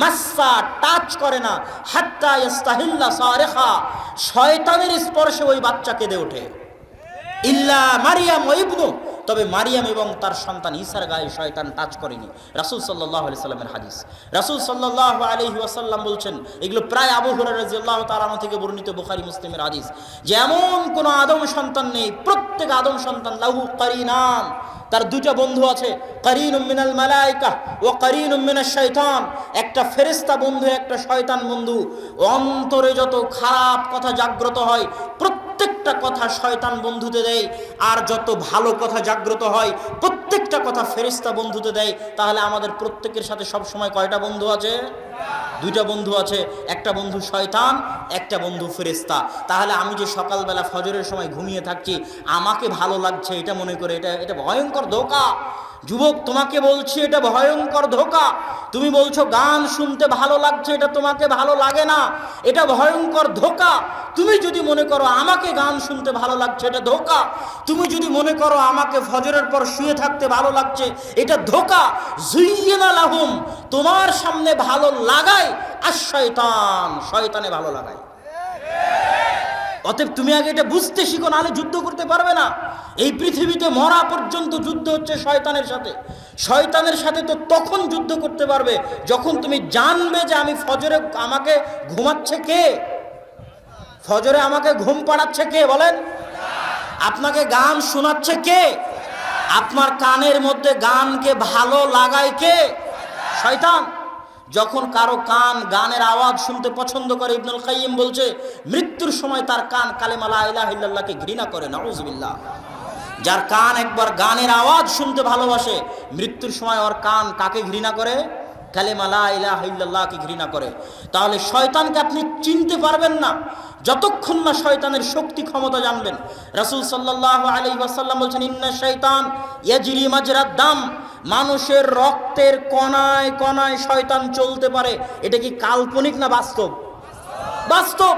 মাসসা টাচ করে না, হাত্তা ইস্তাহিল্লা সারিখা, শয়তানের স্পর্শে ওই বাচ্চা কেঁদে ওঠে। ইল্লা মারিয়াম ওয়া ইবনু, তবে মারিয়াম এবং তার সন্তান ঈসার গায়ে শয়তান টাচ করেনি। রাসূল সাল্লাল্লাহু আলাইহি সাল্লামের হাদিস। রাসূল সাল্লাল্লাহু আলাইহি ওয়াসাল্লাম বলছেন, এগুলো প্রায় আবু হুরায়রা রাদিয়াল্লাহু তাআলা আনহু থেকে বর্ণিত, বুখারী মুসলিমের হাদিস, যে এমন কোন আদম সন্তান নেই, প্রত্যেক আদম সন্তান লাহু কারিনান, তার দুটো বন্ধু আছে, কারিনুম মিনাল মালায়েকা ওয়া কারিনুম মিনাশ শাইতান, একটা ফেরেশতা বন্ধু, একটা শয়তান বন্ধু। অন্তরে যত খারাপ কথা জাগ্রত হয় প্রত্যেকটা কথা শয়তান বন্ধুতে দেয়, আর যত ভালো কথা জাগ্রত হয় প্রত্যেকটা কথা ফেরেশতা বন্ধুতে দেয়। তাহলে আমাদের প্রত্যেকের সাথে সব সময় কয়টা বন্ধু আছে? দুইটা বন্ধু আছে, একটা বন্ধু শয়তান, একটা বন্ধু ফেরেশতা। তাহলে আমি যে সকালবেলা ফজরের সময় ঘুমিয়ে থাকছি, আমাকে ভালো লাগছে এটা মনে করে, এটা ভয়ঙ্কর ধোঁকা। যুবক, তোমাকে বলছি এটা ভয়ঙ্কর ধোঁকা। তুমি বলছো গান শুনতে ভালো লাগছে, এটা তোমাকে ভালো লাগে না, এটা ভয়ঙ্কর ধোঁকা। তুমি যদি মনে করো আমাকে গান শুনতে ভালো লাগছে, এটা ধোঁকা। তুমি যদি মনে করো আমাকে ফজরের পর শুয়ে থাকতে ভালো লাগছে, এটা ধোঁকা। যুইয়িনা লাহুম, তোমার সামনে ভালো লাগায় আর শয়তান, শয়তানে ভালো লাগায়। অতএব তুমি আগে এটা বুঝতে শিখো, নাহলে যুদ্ধ করতে পারবে না। এই পৃথিবীতে মরা পর্যন্ত যুদ্ধ হচ্ছে শয়তানের সাথে। শয়তানের সাথে তো তখন যুদ্ধ করতে পারবে যখন তুমি জানবে যে আমি ফজরে, আমাকে ঘুমাচ্ছে কে, ফজরে আমাকে ঘুম পাড়াচ্ছে কে বলেন, আপনাকে গান শোনাচ্ছে কে, আপনার কানের মধ্যে গানকে ভালো লাগায় কে, শয়তান। যখন কারো কান গানের আওয়াজ শুনতে পছন্দ করে, ইবনুল কাইয়িম বলছে মৃত্যুর সময় তার কান কালেমা লা ইলাহা ইল্লাল্লাহকে ঘৃণা করে, নাউযুবিল্লাহ। যার কান একবার গানের আওয়াজ শুনতে ভালোবাসে, মৃত্যুর সময় ওর কান কাকে ঘৃণা করে? কালেমা লা ইলাহা ইল্লাল্লাহকে ঘৃণা করে। তাহলে শয়তানকে আপনি চিনতে পারবেন না যতক্ষণ না শয়তানের শক্তি ক্ষমতা জানবেন। রাসূল সাল্লাল্লাহু আলাইহি ওয়াসাল্লাম বলছেন, ইন্না শাইতান ইয়াজরি মাজরাদ দাম, মানুষের রক্তের কণায় কণায় শয়তান চলতে পারে। এটা কি কাল্পনিক না বাস্তব? বাস্তব।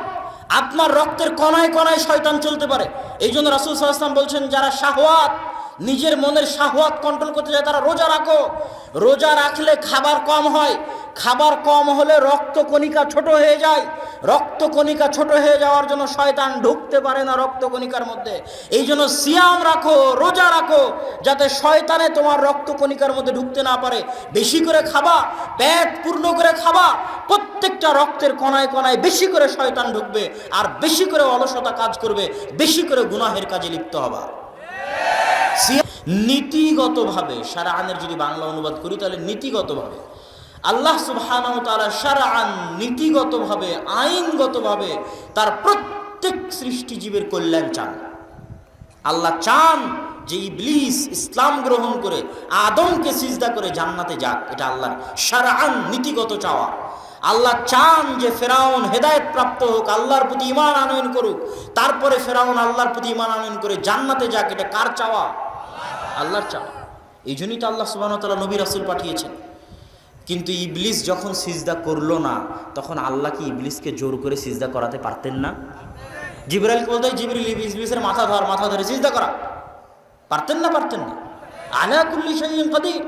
আপনার রক্তের কণায় কণায় শয়তান চলতে পারে। এই জন্য রাসূল সাল্লাল্লাহু আলাইহি ওয়াসাল্লাম বলছেন, যারা শাহওয়াত, নিজের মনের শাহওয়াত কন্ট্রোল করতে যায়, তারা রোজা রাখো। রোজা রাখলে খাবার কম হয়, খাবার কম হলে রক্তকণিকা ছোট হয়ে যায়, রক্তকণিকা ছোট হয়ে যাওয়ার জন্য শয়তান ঢুকতে পারে না রক্তকণিকার মধ্যে। এই জন্য সিয়াম রাখো, রোজা রাখো, যাতে শয়তানে তোমার রক্তকণিকার মধ্যে ঢুকতে না পারে। বেশি করে খাবা, পেট পূর্ণ করে খাবা, প্রত্যেকটা রক্তের কণায় কণায় বেশি করে শয়তান ঢুকবে, আর বেশি করে অলসতা কাজ করবে, বেশি করে গুনাহের কাজে লিপ্ত হবা। নীতিগতভাবে, শারআনের যদি বাংলা অনুবাদ করি তাহলে নীতিগতভাবে আল্লাহ সুবহানাহু ওয়া তাআলা শারআন, নীতিগতভাবে, আইনগতভাবে তার প্রত্যেক সৃষ্টিজীবের কল্যাণ চান। আল্লাহ চান যে ইবলিস ইসলাম গ্রহণ করে আদমকে সিজদা করে জান্নাতে যাক, এটা আল্লাহর শারআন, নীতিগত চাওয়া। আল্লাহ চান যে ফেরাউন হেদায়েত প্রাপ্ত হোক, আল্লাহর প্রতি ঈমান আনয়ন করুক, তারপরে ফেরাউন আল্লাহর প্রতি ঈমান আনয়ন করে জান্নাতে যাক, এটা কার চাওয়া? আল্লাহর চাওয়া। এই জন্যই তো আল্লাহ সুবহানাহু ওয়া তাআলা নবী রাসূল পাঠিয়েছেন। কিন্তু ইবলিস যখন সিজদা করলো না, তখন আল্লাহ কি ইবলিসকে জোর করে সিজদা করাতে পারতেন না? জিবরাইলকে বলতে, জিবরিল ইবলিসের মাথা ধর, মাথা ধরে সিজদা করা, পারতেন না? পারতেন না। আলা কুল্লি শাইইন কাদির,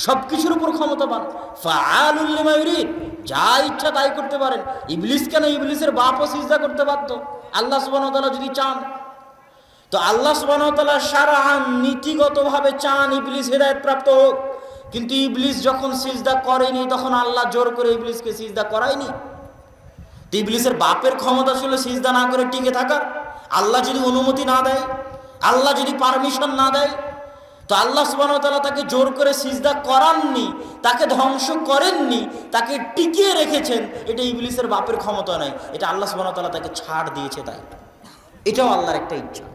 সবকিছুর উপর ক্ষমতাবান, ফাআলুল লিমা ইউরিদ, যা ইচ্ছা তাই করতে পারেন। ইবলিস কেন? ইবলিসের বাপও সিজদা করতে পারতো আল্লাহ সুবহানাহু ওয়া তাআলা যদি চান। তো আল্লাহ সুবহানাহু ওয়া তাআলা শারআন, নীতিগতভাবে চান ইবলিস হেদায়েত প্রাপ্ত হোক, কিন্তু ইবলিস যখন সিজদা করেনি তখন আল্লাহ জোর করে ইবলিসকে সিজদা করায়নি। তো ইবলিসের বাপের ক্ষমতা ছিল সিজদা না করে টিকে থাকার। আল্লাহ যদি অনুমতি না দেয়, আল্লাহ যদি পারমিশন না দেয়, তো আল্লাহ সুবহানাহু ওয়া তাআলা তাকে জোর করে সিজদা করাননি, তাকে ধ্বংস করেননি, তাকে টিকিয়ে রেখেছেন। এটা ইবলিসের বাপের ক্ষমতা নয়, এটা আল্লাহ সুবহানাহু ওয়া তাআলা তাকে ছাড় দিয়েছে, তাই এটাও আল্লাহর একটা ইচ্ছা।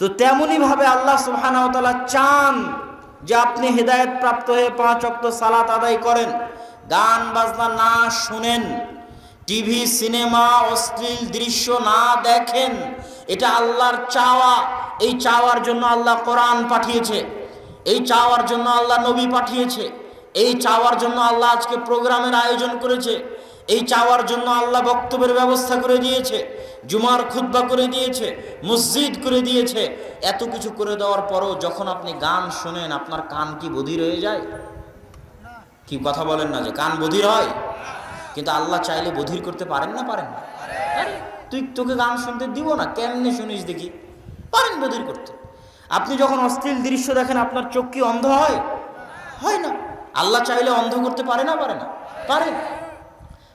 তো তেমনিভাবে আল্লাহ সুবহানাহু ওয়া তাআলা চান যে আপনি হেদায়েত প্রাপ্ত হয়ে 5 ওয়াক্ত সালাত আদায় করেন, গান বাজনা না শুনেন, টিভি সিনেমা অশ্লীল দৃশ্য না দেখেন। এটা আল্লাহর চাওয়া। এই চাওয়ার জন্য আল্লাহ কোরআন পাঠিয়েছে, এই চাওয়ার জন্য আল্লাহ নবী পাঠিয়েছে, এই চাওয়ার জন্য আল্লাহ আজকে প্রোগ্রামের আয়োজন করেছে, এই চাওয়ার জন্য আল্লাহ বক্তব্যের ব্যবস্থা করে দিয়েছে, জুমার খুতবা করে দিয়েছে, মসজিদ করে দিয়েছে। এত কিছু করে দেওয়ার পরও যখন আপনি গান শোনেন, আপনার কান কি বধির হয়ে যায়? কি কথা বলেন না যে কান বধির হয়? কিন্তু আল্লাহ চাইলে বধির করতে পারেন না? পারেন না? তোকে গান শুনতে দিব না, কেমনে শুনিস দেখি? পারেন বধির করতে। আপনি যখন অশ্লীল দৃশ্য দেখেন, আপনার চোখ কি অন্ধ হয়? হয় না। আল্লাহ চাইলে অন্ধ করতে পারে না? পারে না? পারে।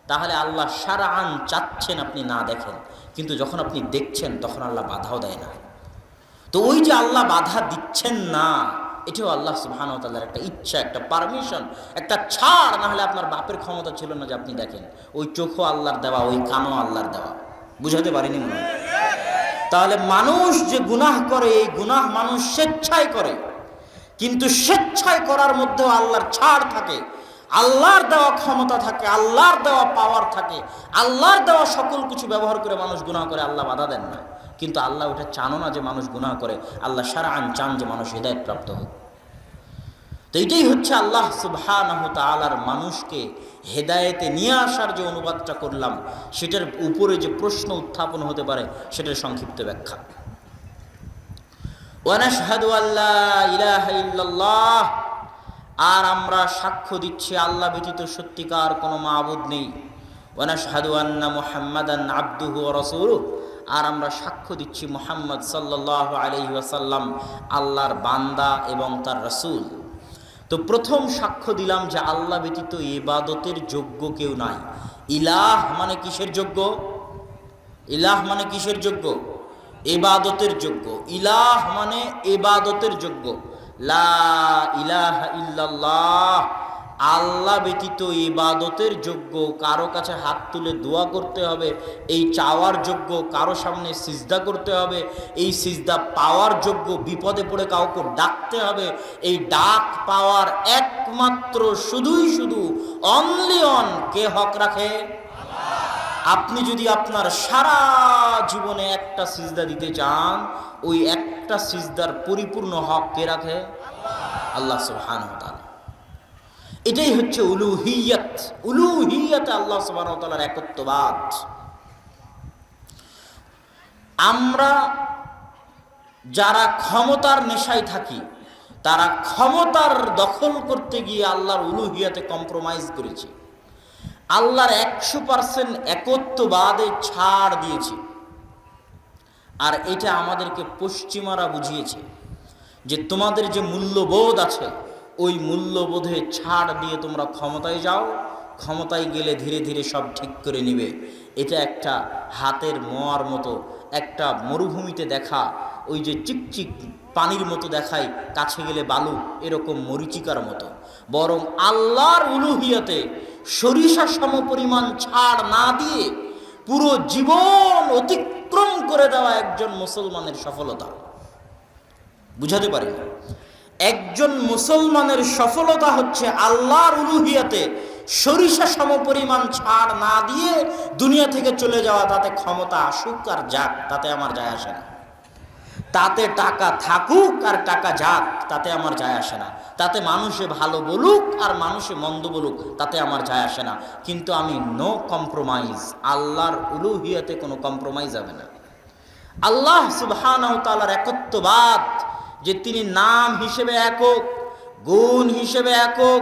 তাহলে আল্লাহ শারআন চাচ্ছেন আপনি না দেখেন, কিন্তু যখন আপনি দেখছেন তখন আল্লাহ বাধাও দেয় না। তো ওই যে আল্লাহ বাধা দিচ্ছেন না, এটাও আল্লাহ সুবহানাহু ওয়া তাআলার একটা ইচ্ছা, একটা পারমিশন, একটা ছাড়। না হলে আপনার বাপের ক্ষমতা ছিল না যে আপনি দেখেন। ওই চোখও আল্লাহর দেওয়া, ওই কানও আল্লাহর দেওয়া। বুঝাতে পারিনি মনে হয়? তাহলে মানুষ যে গুনাহ করে, এই গুনাহ মানুষ স্বেচ্ছায় করে, কিন্তু স্বেচ্ছায় করার মধ্যেও আল্লাহর ছাড় থাকে, আল্লাহর দেওয়া ক্ষমতা থাকে, আল্লাহর দেওয়া পাওয়ার থাকে, আল্লাহর দেওয়া সকল কিছু ব্যবহার করে মানুষ গুনাহ করে, আল্লাহ বাধা দেন না। কিন্তু আল্লাহ ওটা চানো না যে মানুষ গুনাহ করে, আল্লাহ শারআন চান যে মানুষ হিদায়াত প্রাপ্ত হোক। তো এটাই হচ্ছে আল্লাহ সুবহানাহু তাআলার মানুষকে হেদায়েতে নিয়ে আসার যে অনুবাদটা করলাম, সেটার উপরে যে প্রশ্ন উত্থাপন হতে পারে সেটার সংক্ষিপ্ত ব্যাখ্যা। ওয়া নাশহাদু আল্লা ইলাহা ইল্লাল্লাহ, আর আমরা সাক্ষ্য দিচ্ছি আল্লাহ ব্যতীত সত্যিকার কোনো মাবুদ নেই। ওয়া নাশহাদু আন্না মুহাম্মাদান আবদুহু ওয়া রাসূলুহু, আর আমরা সাক্ষ্য দিচ্ছি মুহাম্মদ সাল্লাল্লাহু আলাইহি ওয়াসাল্লাম আল্লাহর বান্দা এবং তার রাসূল। তো প্রথম সাক্ষ্য দিলাম যে আল্লাহ ব্যতীত ইবাদতের যোগ্য কেউ নাই। ইলাহ মানে কিসের যোগ্য? ইলাহ মানে কিসের যোগ্য? ইবাদতের যোগ্য। ইলাহ মানে ইবাদতের যোগ্য। লা ইলাহা ইল্লাল্লাহ, আল্লাহ ব্যতীত ইবাদতের যোগ্য, কারো কাছে হাত তুলে দোয়া করতে হবে এই চাওয়ার যোগ্য, কারো সামনে সিজদা করতে হবে এই সিজদা পাওয়ার যোগ্য, বিপদে পড়ে কাউকে ডাকতে হবে এই ডাক পাওয়ার একমাত্র শুধুই শুধু অনলি অন কে হক রাখে? আপনি যদি আপনার সারা জীবনে একটা সিজদা দিতে চান, ওই একটা সিজদার পরিপূর্ণ হক কে রাখে? আল্লাহ সুবহানাহু ওয়া তাআলা। এটাই হচ্ছে উলুহিয়ত। উলুহিয়তে আল্লাহ সুবহানাহু ওয়া তাআলার একত্ববাদ। আমরা যারা ক্ষমতার নেশায় থাকি, তারা ক্ষমতার দখল করতে গিয়ে আল্লাহর উলুহিয়তে কম্প্রোমাইজ করেছি, আল্লাহর 100% একত্ববাদে ছাড় দিয়েছি। আর এটা আমাদেরকে পশ্চিমারা বুঝিয়েছে যে তোমাদের যে মূল্যবোধ আছে, ওই মূল্যবোধে ছাড় দিয়ে তোমরা ক্ষমতায় যাও, ক্ষমতায় গেলে ধীরে ধীরে সব ঠিক করে নিবে। এটা একটা হাতের মোয়ার মতো, একটা মরুভূমিতে দেখা ওই যে চিকচিক পানির মতো দেখায়, কাছে গেলে বালু, এরকম মরিচিকার মতো। বরং আল্লাহর উলুহিয়তে সরিষা সমপরিমাণ ছাড় না দিয়ে পুরো জীবন অতিক্রম করে দেওয়া একজন মুসলমানের সফলতা। বুঝাতে পারি না? একজন মুসলমানের সফলতা হচ্ছে আল্লাহর উলুহিয়তে সরিষা সমপরিমাণ ছাড় না দিয়ে দুনিয়া থেকে চলে যাওয়া। তাতে ক্ষমতা আসুক আর যাক, তাতে আমার যায় আসে না। তাতে টাকা থাকুক আর টাকা যাক, তাতে আমার যায় আসে না। তাতে মানুষে ভালো বলুক আর মানুষে মন্দ বলুক, তাতে আমার যায় আসে না। কিন্তু আমি নো কম্প্রোমাইজ। আল্লাহর উলুহিয়তে কোনো কম্প্রোমাইজ হবে না। আল্লাহ সুবহানাহু তাআলার একত্ববাদ, যে তিনি নাম হিসেবে একক, গুণ হিসেবে একক,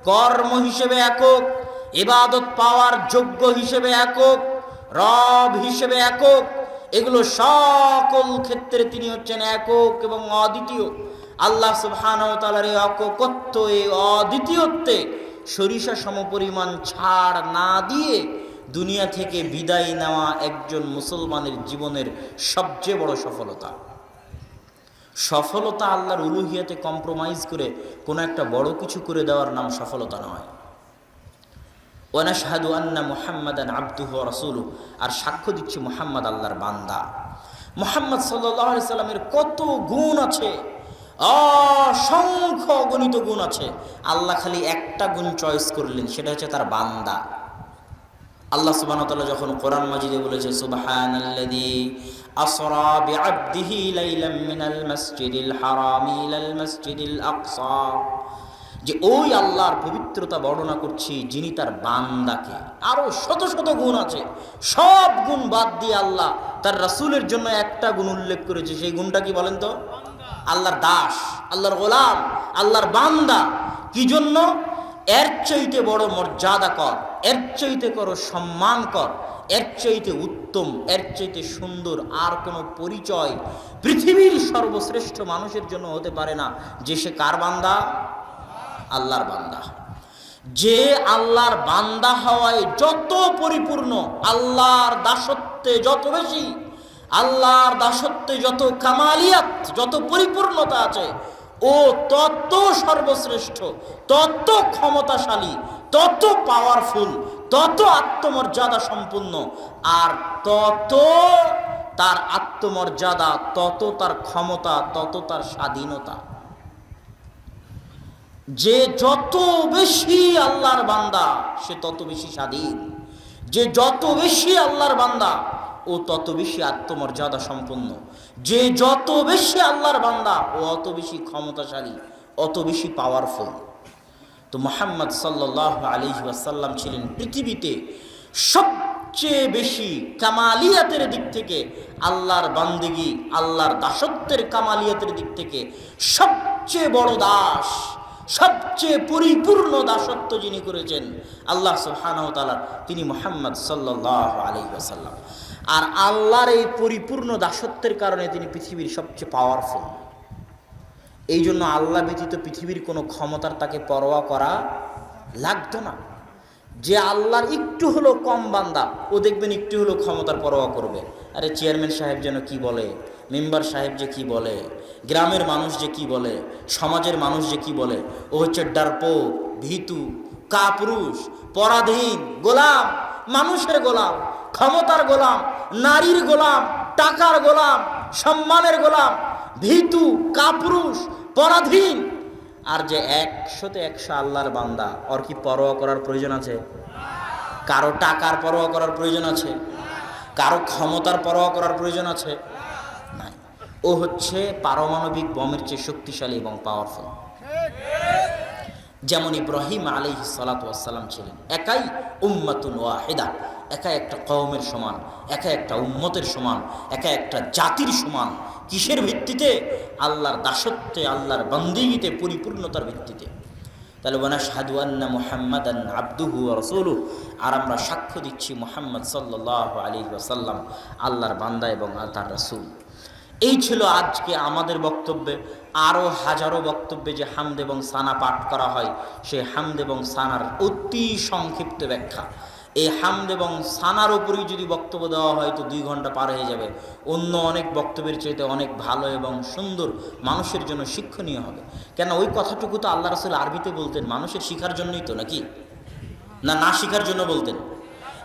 কর্ম হিসেবে একক, ইবাদত পাওয়ার যোগ্য হিসেবে একক, রব হিসেবে একক, এগুলো সকল ক্ষেত্রে তিনি হচ্ছেন একক এবং অদ্বিতীয়। আল্লাহ সুবহানাহু ওয়া তাআলার এই একত্ব, এই অদ্বিতীয়ত্বে সরিষা সমপরিমাণ ছাড় না দিয়ে দুনিয়া থেকে বিদায় নেওয়া একজন মুসলমানের জীবনের সবচেয়ে বড় সফলতা। সফলতা আল্লাহর উলুহিয়তে কম্প্রোমাইজ করে কোনো একটা বড় কিছু করে দেওয়ার নাম সফলতা নয়। ওয়া নাশহাদু আন্না মুহাম্মাদান আবদুহু ওয়া রাসূলুহু, আর সাক্ষ্য দিচ্ছি মুহাম্মদ আল্লাহর বান্দা। মুহাম্মদ সাল্লাল্লাহু আলাইহি সাল্লামের কত গুণ আছে, অসংখ্য অগণিত গুণ আছে। আল্লাহ খালি একটা গুণ চয়েস করলেন, সেটা হচ্ছে তার বান্দা। আল্লাহ সুবহানাহু ওয়া তাআলা যখন কোরআন মাজিদে বলেছে সুবহানাল্লাযী আসরা বিআবদিহি লাইলাম মিনাল মাসজিদিল হারামি ইলাল মাসজিদিল আকসা, যে ওই আল্লাহর পবিত্রতা বর্ণনা করছি যিনি তার বান্দাকে, আরো শত শত গুণ আছে, সব গুণ বাদ দিয়ে আল্লাহ তার রাসূলের জন্য একটা গুণ উল্লেখ করেছে। সেই গুণটা কি বলেন তো? আল্লাহর দাস, আল্লাহর গোলাম, আল্লাহর বান্দা। কি জন্য? এর চাইতে বড় মর্যাদা কর, এর চাইতে করো সম্মান কর, এর চাইতে উত্তম, এর চাইতে সুন্দর আর কোনো পরিচয় পৃথিবীর সর্বশ্রেষ্ঠ মানুষের জন্য হতে পারে না, যে সে কার বান্দা? আল্লাহর বান্দা। যে আল্লাহর বান্দা হওয়ায় যত পরিপূর্ণ, আল্লাহর দাসত্বে যত বেশি, আল্লাহর দাসত্বে যত কামালিয়াত, যত পরিপূর্ণতা আছে, ও তত সর্বশ্রেষ্ঠ, তত ক্ষমতাশালী, তত পাওয়ারফুল, তত আত্মমর্যাদা সম্পূর্ণ, আর তত তার আত্মমর্যাদা, তত তার ক্ষমতা, তত তার স্বাধীনতা। যে যত বেশি আল্লাহর বান্দা সে তত বেশি স্বাধীন, যে যত বেশি আল্লাহর বান্দা ও তত বেশি আত্মমর্যাদা সম্পন্ন, যে যত বেশি আল্লাহর বান্দা ও অত বেশি ক্ষমতাশালী, অত বেশি পাওয়ারফুল। তো মুহাম্মদ সাল্লাল্লাহু আলাইহি ওয়াসাল্লাম ছিলেন পৃথিবীতে সবচেয়ে বেশি কামালিয়াতের দিক থেকে, আল্লাহর বান্দিগি, আল্লাহর দাসত্বের কামালিয়াতের দিক থেকে সবচেয়ে বড় দাস, সবচেয়ে পরিপূর্ণ দাসত্ব যিনি করেছেন আল্লাহ সুবহানাহু ওয়া তাআলা, তিনি মুহাম্মদ সাল্লাল্লাহু আলাইহি ওয়াসাল্লাম। আর আল্লাহর এই পরিপূর্ণ দাসত্বের কারণে তিনি পৃথিবীর সবচেয়ে পাওয়ারফুল। এই জন্য আল্লাহ ব্যতীত পৃথিবীর কোনো ক্ষমতার তাকে পরোয়া করা লাগতো না। যে আল্লাহর একটু হলো কম বান্দা, ও দেখবেন একটু হলো ক্ষমতার পরোয়া করবে। আরে চেয়ারম্যান সাহেব যেন কি বলে, মেম্বার সাহেব যে কি বলে, গ্রামের মানুষ যে কি বলে, সমাজের মানুষ যে কি বলে, ও হচ্ছে ডারপোক, ভীতু, কাপুরুষ, পরাধীন, গোলাম, মানুষের গোলাম, ক্ষমতার গোলাম, নারীর গোলাম, টাকার গোলাম, সম্মানের গোলাম, ভীতু, কাপুরুষ, পরাধীন। আর যে 100তে 100 আল্লাহর বান্দা, ওর কি পরোয়া করার প্রয়োজন আছে? কারো টাকার পরোয়া করার প্রয়োজন আছে? কারো ক্ষমতার পরোয়া করার প্রয়োজন আছে? নাই। ও হচ্ছে পারমাণবিক বোমের চেয়ে শক্তিশালী এবং পাওয়ারফুল। যেমন ইব্রাহিম আলাইহিস সালাতু ওয়াস সালাম ছিলেন একাই উম্মাতুন ওয়াহিদা, একা একটা কওমের সমান, একা একটা উম্মতের সমান, একা একটা জাতির সমান। কিসের ভিত্তিতে? আল্লাহর দাসত্বে, আল্লাহর বান্দিগিতে, পরিপূর্ণতার ভিত্তিতে। তাহলে ওয়ানাশহাদু আন্না মুহাম্মাদান আবদুহু ওয়া রাসূলুহু, আর আমরা সাক্ষ্য দিচ্ছি মুহাম্মদ সাল্লাল্লাহু আলাইহি ওয়াসাল্লাম আল্লাহর বান্দা এবং তার রাসূল। এই ছিল আজকে আমাদের বক্তব্যে। আরও হাজারো বক্তব্যে যে হামদ এবং সানা পাঠ করা হয়, সেই হামদ এবং সানার অতি সংক্ষিপ্ত ব্যাখ্যা। এই হামদ এবং সানার উপরেই যদি বক্তব্য দেওয়া হয় তো 2 ঘন্টা পার হয়ে যাবে। অন্য অনেক বক্তব্যের চাইতে অনেক ভালো এবং সুন্দর, মানুষের জন্য শিক্ষণীয় হবে। কেন ওই কথাটুকু তো আল্লাহ রাসূল আরবিতে বলতেন, মানুষের শিখার জন্যই তো, নাকি না শিখার জন্য বলতেন?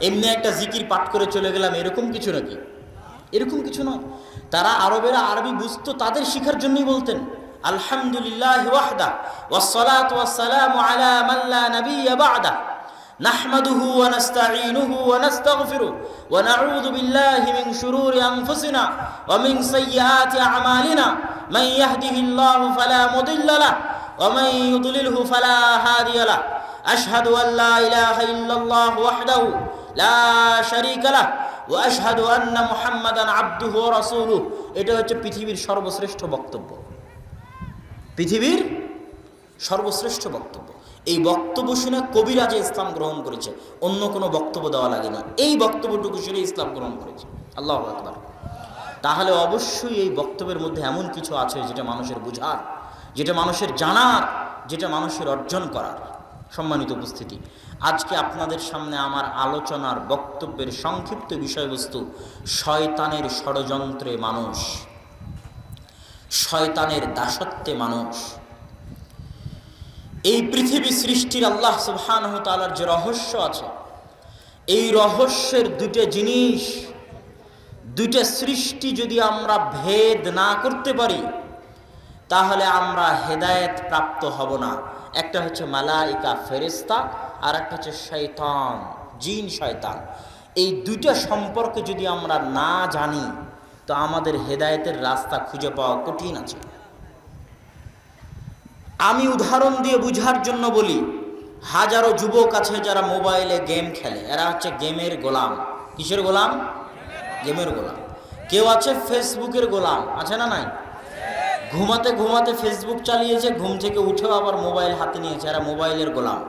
এমনি একটা জিকির পাঠ করে চলে গেলাম এরকম কিছু নাকি? এরকম কিছু নয়। তারা আরবেরা আরবি বুঝতো, তাদের শিখার জন্যই বলতেন। আলহামদুলিল্লাহ ওয়াহদা ওয়াসসালাতু ওয়াসসালামু আলা মান লা নাবিয়্যা বা'দা নাহমাদুহু ওয়া নাস্তাঈনুহু ওয়া নাস্তাগফিরুহু ওয়া নাউযু বিল্লাহি মিন শুরুরি আনফুসিনা ওয়া মিন সাইয়্যাতি আ'মালিনা মান ইয়াহদিহিল্লাহু ফালা মুদিল্লা লাহু ওয়া মান ইউদ্লিলহু ফালা হাদিয়া লাহু আশহাদু আল লা ইলাহা ইল্লাল্লাহু ওয়াহদাহু লা শারীকা লাহু ওয়া আশহাদু আন্না মুহাম্মাদান আবদুহু ওয়া রাসূলুহু। এটা হচ্ছে পৃথিবীর সর্বশ্রেষ্ঠ বক্তব্য, পৃথিবীর সর্বশ্রেষ্ঠ বক্তব্য। এই বক্তব্য শুনে কবিরাজে ইসলাম গ্রহণ করেছে, অন্য কোনো বক্তব্য দেওয়া লাগেনি। এই বক্তব্যটুকু শুনে ইসলাম গ্রহণ করেছে। আল্লাহু আকবার। তাহলে অবশ্যই এই বক্তব্যের মধ্যে এমন কিছু আছে যেটা মানুষের বুঝার, যেটা মানুষের জানার, যেটা মানুষের অর্জন করার। সম্মানিত উপস্থিতি, আজকে আপনাদের সামনে আমার আলোচনার বক্তব্যের সংক্ষিপ্ত বিষয়বস্তু শয়তানের ষড়যন্ত্রে মানুষ, শয়তানের দাসত্বে মানুষ। এই পৃথিবী সৃষ্টির আল্লাহ সুবহানাহু ওয়া তাআলার যে রহস্য আছে, এই রহস্যের 2টা জিনিস দুইটা সৃষ্টি যদি আমরা ভেদ না করতে পারি তাহলে আমরা হেদায়েত প্রাপ্ত হব না। একটা হচ্ছে মালাইকা ফেরেশতা, আর একটা হচ্ছে শয়তান জিন শয়তান। এই দুইটা সম্পর্কে যদি আমরা না জানি তো আমাদের হেদায়েতের রাস্তা খুঁজে পাওয়া কঠিন আছে। আমি উদাহরণ দিয়ে বুঝার জন্য বলি, হাজারো যুবক আছে যারা মোবাইলে গেম খেলে, এরা হচ্ছে গেমের গোলাম। কিসের গোলাম? গেমের গোলাম। কেউ আছে ফেসবুকের গোলাম, আছে না নাই? ঘুমাতে ঘুমাতে ফেসবুক চালিয়েছে, ঘুম থেকে উঠেও আবার মোবাইল হাতে নিয়েছে, এরা মোবাইলের গোলাম।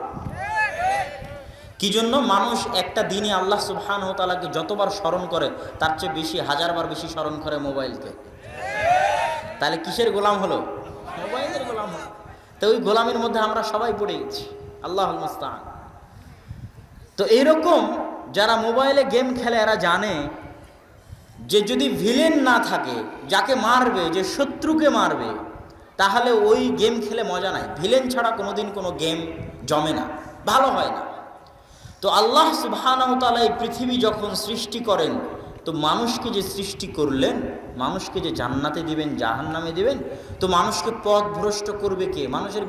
কি জন্য? মানুষ একটা দিনে আল্লাহ সুবহানাহু ওয়া তাআলাকে যতবার স্মরণ করে তার চেয়ে বেশি, হাজারবার বেশি স্মরণ করে মোবাইলকে। তাহলে কিসের গোলাম হলো? মোবাইলের গোলাম হলো। তো ওই গোলামের মধ্যে আমরা সবাই পড়ে গেছি, আল্লাহুল মুস্তাআন। তো এইরকম যারা মোবাইলে গেম খেলে এরা জানে যে যদি ভিলেন না থাকে, যাকে মারবে, যে শত্রুকে মারবে, তাহলে ওই গেম খেলে মজা নাই। ভিলেন ছাড়া কোনোদিন কোনো গেম জমে না, ভালো হয় না। তো আল্লাহ সুবহানাহু ওয়া তাআলা এই পৃথিবী যখন সৃষ্টি করেন, তো মানুষকে যে সৃষ্টি করলেন, মানুষকে যে জান্নাতে দিবেন জাহান্নামে দিবেন, তো মানুষকে পথভ্রষ্ট করবে কে? মানুষের